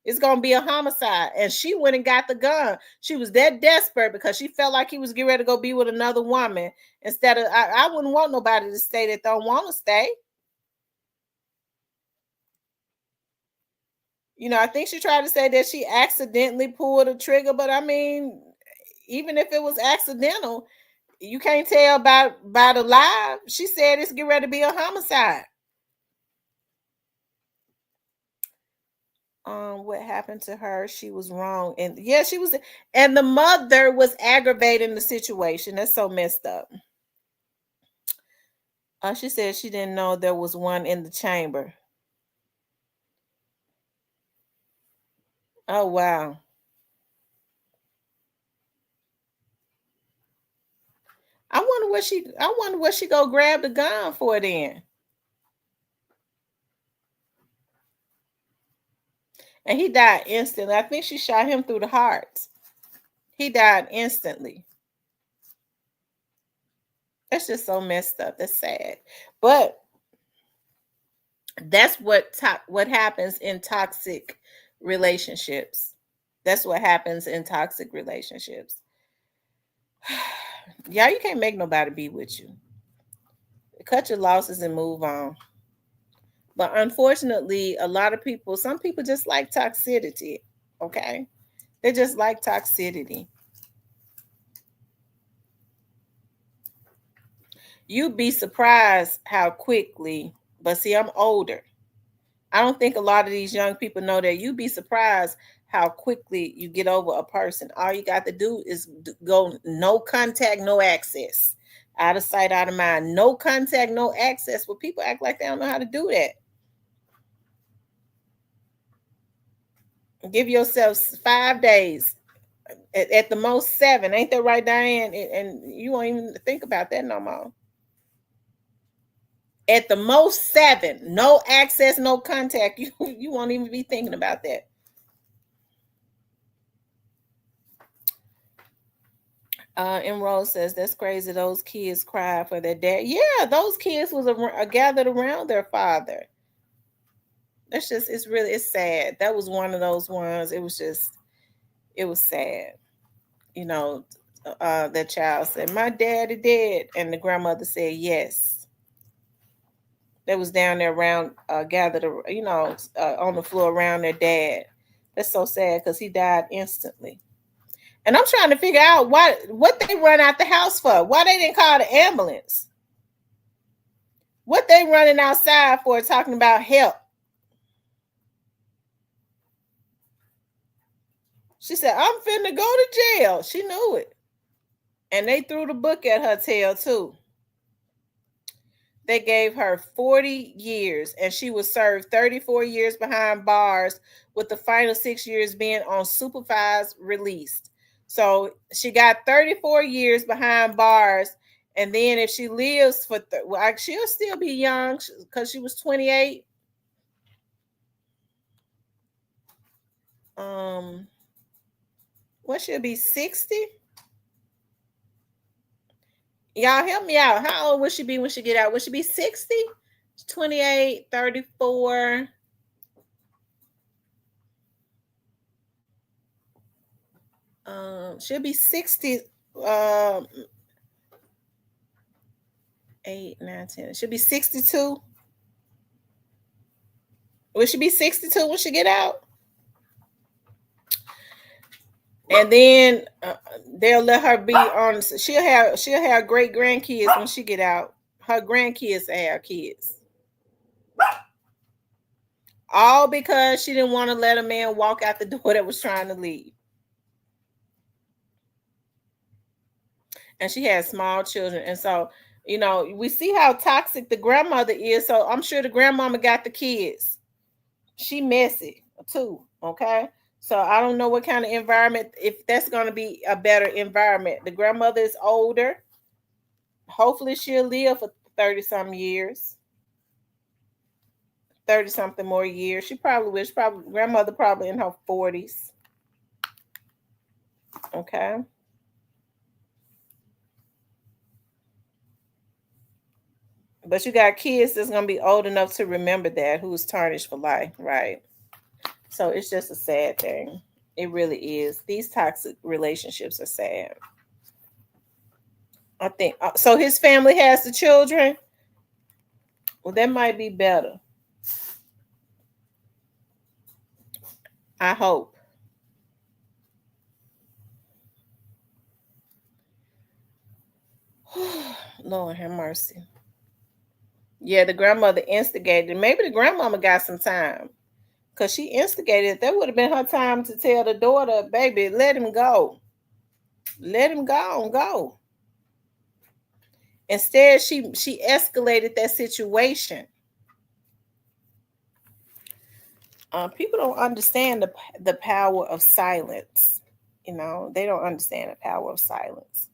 It's going to be a homicide." And she went and got the gun. She was that desperate because she felt like he was getting ready to go be with another woman. Instead of, I wouldn't want nobody to stay that don't want to stay. I think she tried to say that she accidentally pulled a trigger. But I mean, even if it was accidental, you can't tell by the live. She said it's getting ready to be a homicide. What happened to her? She was wrong. And yeah, she was, and the mother was aggravating the situation. That's so messed up. She said she didn't know there was one in the chamber. Oh wow. I wonder what she go grab the gun for then. And he died instantly. I think she shot him through the heart. He died instantly. That's just so messed up. That's sad. But that's what happens in toxic relationships. That's what happens in toxic relationships. Yeah, you can't make nobody be with you. Cut your losses and move on. But unfortunately, a lot of people, some people just like toxicity. Okay. They just like toxicity. You'd be surprised how quickly, but see, I'm older. I don't think a lot of these young people know that. You'd be surprised how quickly you get over a person. All you got to do is go no contact, no access. Out of sight, out of mind. No contact, no access. Well, people act like they don't know how to do that. Give yourself 5 days. At the most 7. Ain't that right, Diane? And you won't even think about that no more. At the most 7. No access, no contact. You won't even be thinking about that. Emerald says that's crazy. Those kids cry for their dad. Yeah, those kids was gathered around their father. It's sad. That was one of those ones. It was sad. You know, that child said, "My daddy dead," and the grandmother said, "Yes." They was down there around, gathered, on the floor around their dad. That's so sad because he died instantly. And I'm trying to figure out what they run out the house for. Why they didn't call the ambulance? What they running outside for, talking about help? She said, "I'm finna go to jail." She knew it. And they threw the book at her tail too. They gave her 40 years and she was served 34 years behind bars, with the final 6 years being on supervised release. So she got 34 years behind bars. And then if she lives for, she'll still be young because she was 28. What, she'll be 60? Y'all help me out. How old will she be when she get out? Will she be 60? 28, 34. She'll be 60. 8, 9, 10. She'll be 62. Will she be 62 when she get out? And then they'll let her be on. She'll have great grandkids when she get out. Her grandkids will have kids. All because she didn't want to let a man walk out the door that was trying to leave. And she had small children. And so, we see how toxic the grandmother is. So I'm sure the grandmama got the kids. She messy too. Okay. So I don't know what kind of environment, if that's going to be a better environment. The grandmother is older. Hopefully she'll live for 30-something years. 30-something more years. She probably grandmother probably in her 40s. Okay. But you got kids that's going to be old enough to remember that, who's tarnished for life, right? So it's just a sad thing. It really is. These toxic relationships are sad. I think so. His family has the children. Well, that might be better. I hope. Lord have mercy. Yeah, the grandmother instigated. Maybe the grandmama got some time because she instigated. That would have been her time to tell the daughter, "Baby, let him go. Let him go." Instead, she escalated that situation. People don't understand the power of silence. They don't understand the power of silence.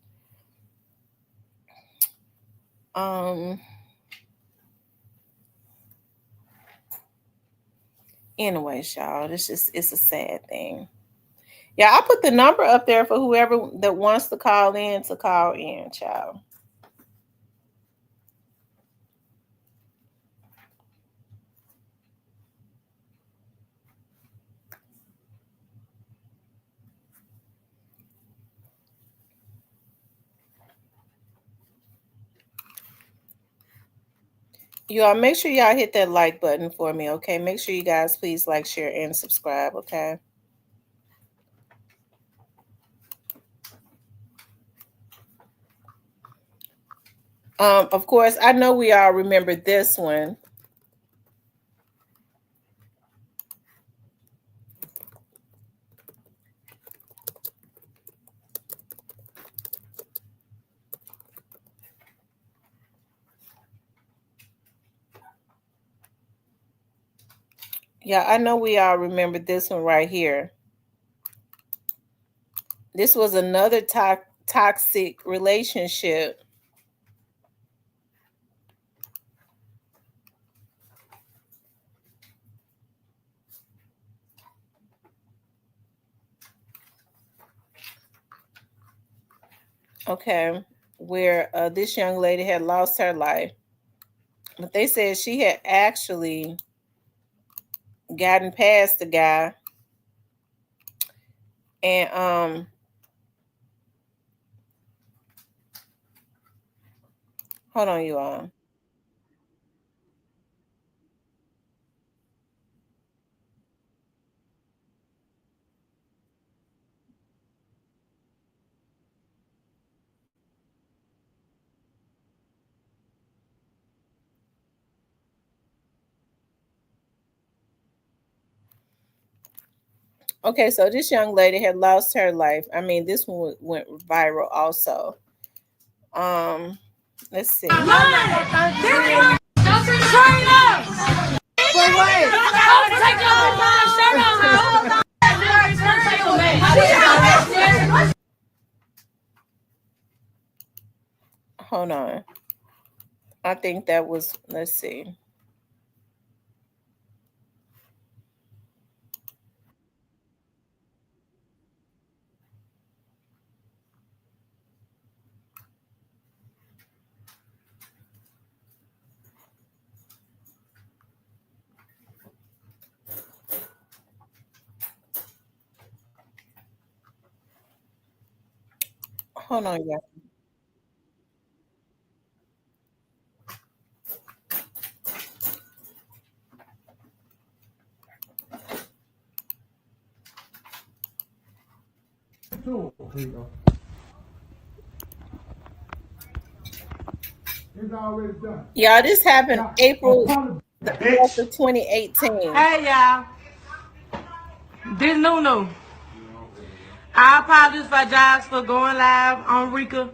Anyways, y'all, it's a sad thing. Yeah, I put the number up there for whoever that wants to call in, child. You all make sure y'all hit that like button for me, okay? Make sure you guys please like, share, and subscribe, okay? Of course, I know we all remember this one. Yeah, I know we all remember this one right here. This was another toxic relationship. Okay, where this young lady had lost her life. But they said she had actually gotten past the guy. And hold on, you all. Okay, so this young lady had lost her life. I mean, this one went viral also. Let's see. Hold on. I think that was, let's see. Hold on, yeah. It's already done. Y'all, this happened April the 12th of 2018. Hey, y'all. This Nunu. I apologize for going live on Rika.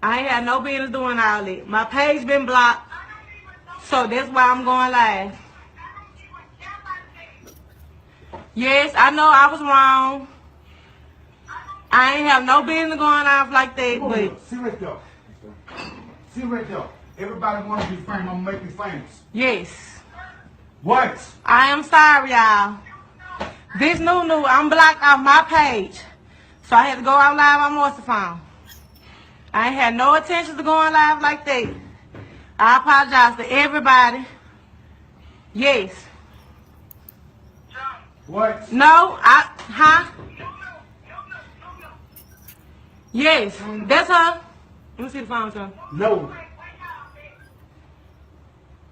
I ain't had no business doing all that. My page been blocked, so that's why I'm going live. Yes, I know I was wrong. I ain't have no business going off like that, but See right there. See right there. Everybody wants to be famous. I'm gonna make you famous. yes. What? I am sorry, y'all. This Nunu, I'm blocked off my page. So I had to go out live on Morse phone. I ain't had no intention of going live like that. I apologize to everybody. Yes. What? No, Yes, that's her. Let me see the phone, son. No.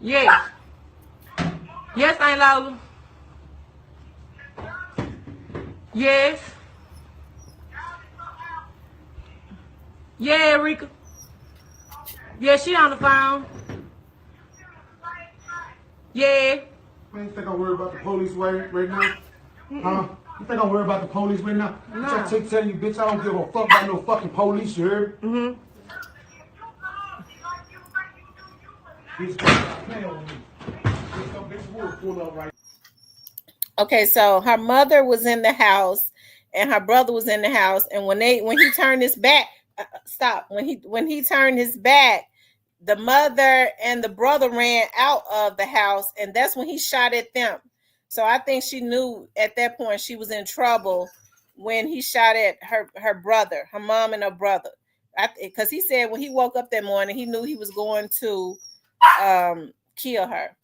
Yes. Yes, Aunt Lola. Yes. Yeah, Rika. Yeah, she on the phone. Yeah. Man, you think I'm worried about the police right now? Huh? You think I'm worried about the police right now? No. I keep telling you, bitch, I don't give a fuck about no fucking police, you heard? Mm-hmm. Okay, so her mother was in the house and her brother was in the house, and when he turned his back, when he turned his back, the mother and the brother ran out of the house, and that's when he shot at them. So I think she knew at that point she was in trouble when he shot at her brother, her mom and her brother. Because he said when he woke up that morning, he knew he was going to kill her.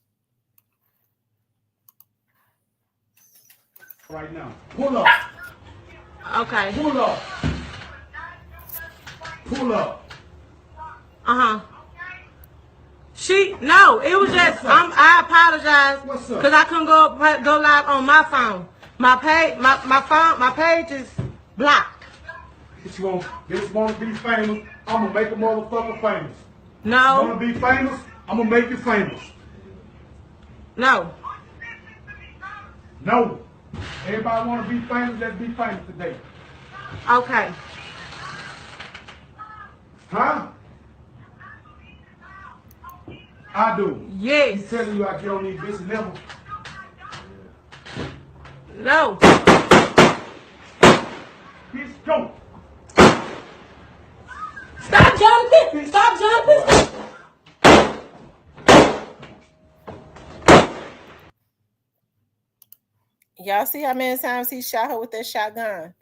Right now. Pull up. Okay. Pull up. Pull up. Uh-huh. No, it was just I apologize What's up? because I couldn't go live on my phone. My page is blocked. Bitch want to be famous. I'm gonna make a motherfucker famous. No, Want to be famous? I'm gonna make you famous. no. No. Everybody want to be famous. Let's be famous today. Okay. Huh? I do. Yes. He's telling you I get on these bitches level. No. Bitch, go. Stop jumping! Stop jumping! Y'all see how many times he shot her with that shotgun?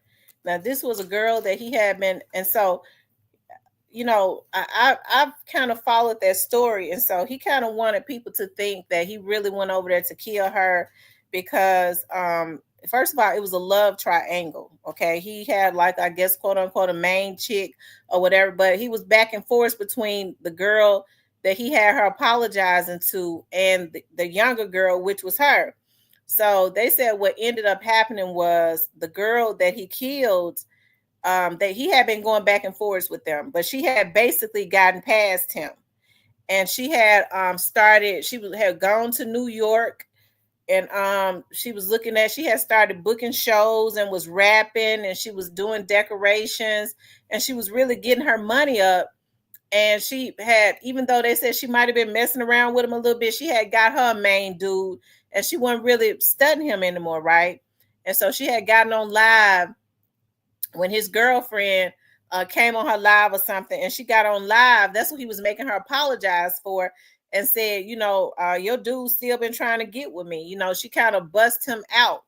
Now, this was a girl that he had been, and so, you know, I've kind of followed that story, and so he kind of wanted people to think that he really went over there to kill her because, first of all, it was a love triangle. Okay, he had, like, I guess, quote unquote, a main chick or whatever, but he was back and forth between the girl that he had her apologizing to and the younger girl, which was her. So they said what ended up happening was the girl that he killed, that he had been going back and forth with them, but she had basically gotten past him, and she had had gone to New York, and she had started booking shows and was rapping, and she was doing decorations, and she was really getting her money up. And she had, even though they said she might have been messing around with him a little bit, she had got her a main dude, and she wasn't really studying him anymore, right? And so she had gotten on live when his girlfriend came on her live or something, and she got on live. That's what he was making her apologize for, and said, you know, your dude's still been trying to get with me. You know, she kind of bust him out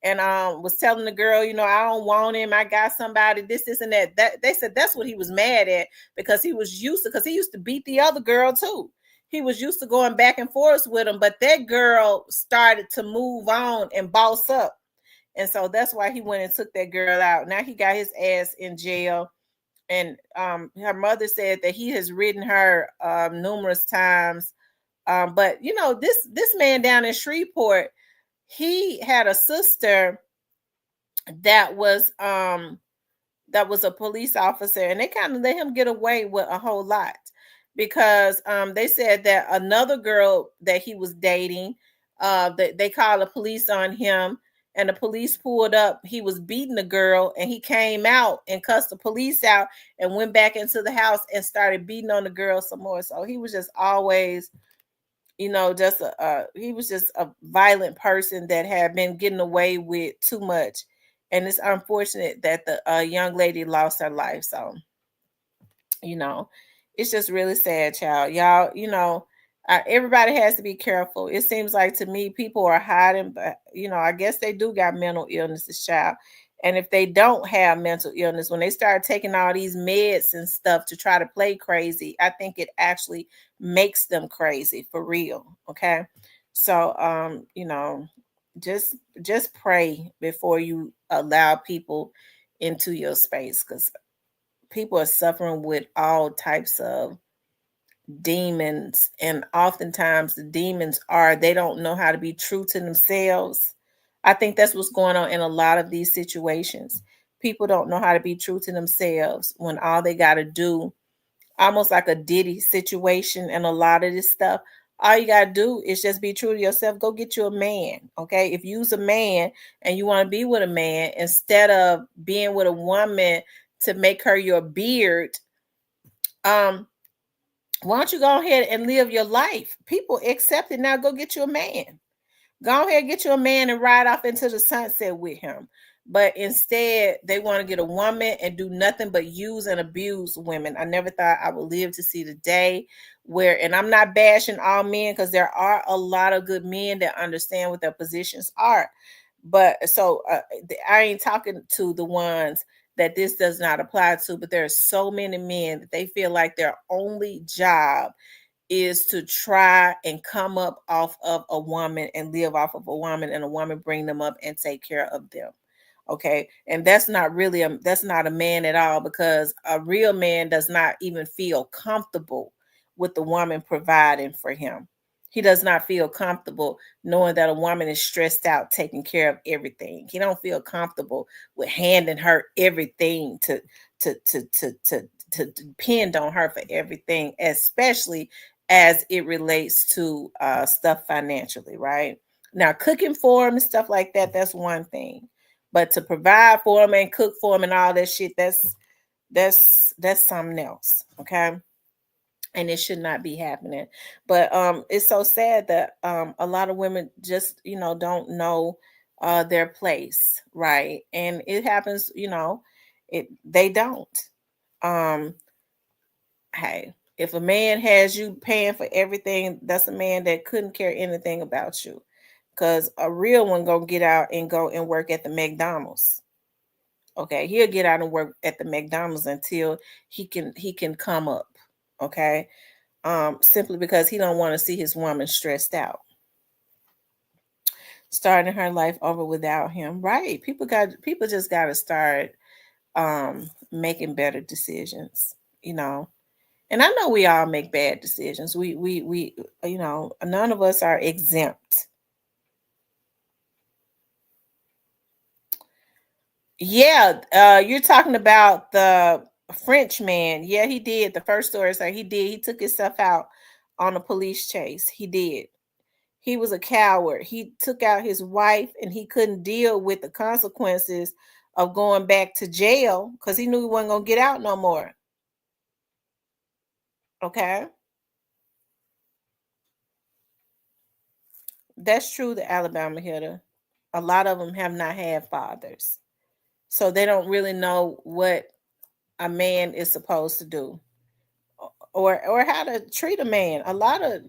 and was telling the girl, you know, I don't want him. I got somebody, this and that. They said that's what he was mad at, because he used to beat the other girl too. He was used to going back and forth with him, but that girl started to move on and boss up. And so that's why he went and took that girl out. Now he got his ass in jail. And her mother said that he has ridden her numerous times. But you know, this man down in Shreveport, he had a sister that was a police officer, and they kind of let him get away with a whole lot, because they said that another girl that he was dating, they called the police on him, and the police pulled up. He was beating the girl, and he came out and cussed the police out and went back into the house and started beating on the girl some more. So he was just always, you know, he was just a violent person that had been getting away with too much. And it's unfortunate that the young lady lost her life. So, you know, it's just really sad, child. Y'all, you know, everybody has to be careful. It seems like to me people are hiding, but, you know, I guess they do got mental illnesses, child. And if they don't have mental illness, when they start taking all these meds and stuff to try to play crazy, I think it actually makes them crazy for real. Okay. So, you know, just pray before you allow people into your space, because people are suffering with all types of demons. And oftentimes the demons they don't know how to be true to themselves. I think that's what's going on in a lot of these situations. People don't know how to be true to themselves when all they got to do, almost like a Diddy situation and a lot of this stuff, all you got to do is just be true to yourself. Go get you a man, okay? If you's a man and you want to be with a man, instead of being with a woman to make her your beard, why don't you go ahead and live your life? People accept it now. Go get you a man. Go ahead and get you a man and ride off into the sunset with him. But instead, they want to get a woman and do nothing but use and abuse women. I never thought I would live to see the day where, and I'm not bashing all men, because there are a lot of good men that understand what their positions are. But so I ain't talking to the ones that this does not apply to, but there are so many men that they feel like their only job is to try and come up off of a woman and live off of a woman, and a woman bring them up and take care of them. Okay. And that's not a man at all, because a real man does not even feel comfortable with the woman providing for him. He does not feel comfortable knowing that a woman is stressed out taking care of everything. He don't feel comfortable with handing her everything to depend on her for everything, especially as it relates to stuff financially, right? Now, cooking for him and stuff like that, that's one thing. But to provide for him and cook for him and all that shit, that's something else, okay? And it should not be happening. But it's so sad that a lot of women just, don't know their place, right? And it happens, they don't. Hey, if a man has you paying for everything, that's a man that couldn't care anything about you. Because a real one gonna get out and go and work at the McDonald's. Okay, he'll get out and work at the McDonald's until he can come up. Okay, simply because he don't want to see his woman stressed out, starting her life over without him. Right? People just got to start making better decisions. And I know we all make bad decisions. We none of us are exempt. Yeah, you're talking about the French man. Yeah, he did. The first story said he did. He took himself out on a police chase. He did. He was a coward. He took out his wife and he couldn't deal with the consequences of going back to jail because he knew he wasn't going to get out no more. Okay. That's true, the Alabama hitter. A lot of them have not had fathers. So they don't really know what a man is supposed to do or how to treat a man. A lot of,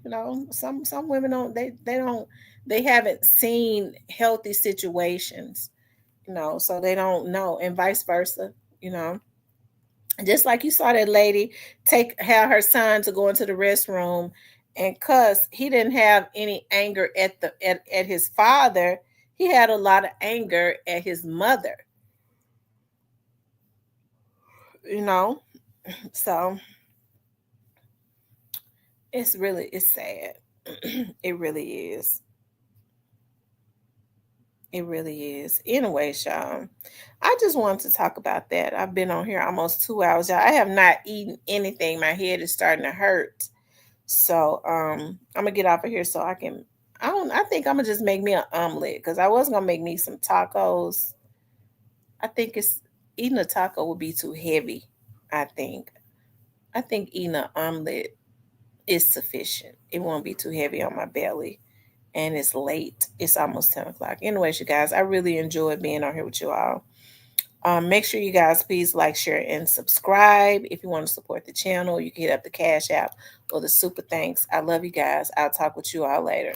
some women don't, they haven't seen healthy situations, so they don't know, and vice versa, just like you saw that lady have her son to go into the restroom and cuss. He didn't have any anger at his father. He had a lot of anger at his mother. So it's sad. It really is. It really is. Anyway, y'all, I just wanted to talk about that. I've been on here almost 2 hours, y'all. I have not eaten anything. My head is starting to hurt. So I'm gonna get off of here so I can. I think I'm gonna just make me an omelet because I was gonna make me some tacos. I think eating a taco would be too heavy. I think eating an omelet is sufficient. It won't be too heavy on my belly. And it's late. It's almost 10 o'clock. Anyways, you guys, I really enjoyed being on here with you all. Make sure you guys please like, share, and subscribe. If you want to support the channel, you can hit up the Cash App or the Super Thanks. I love you guys. I'll talk with you all later.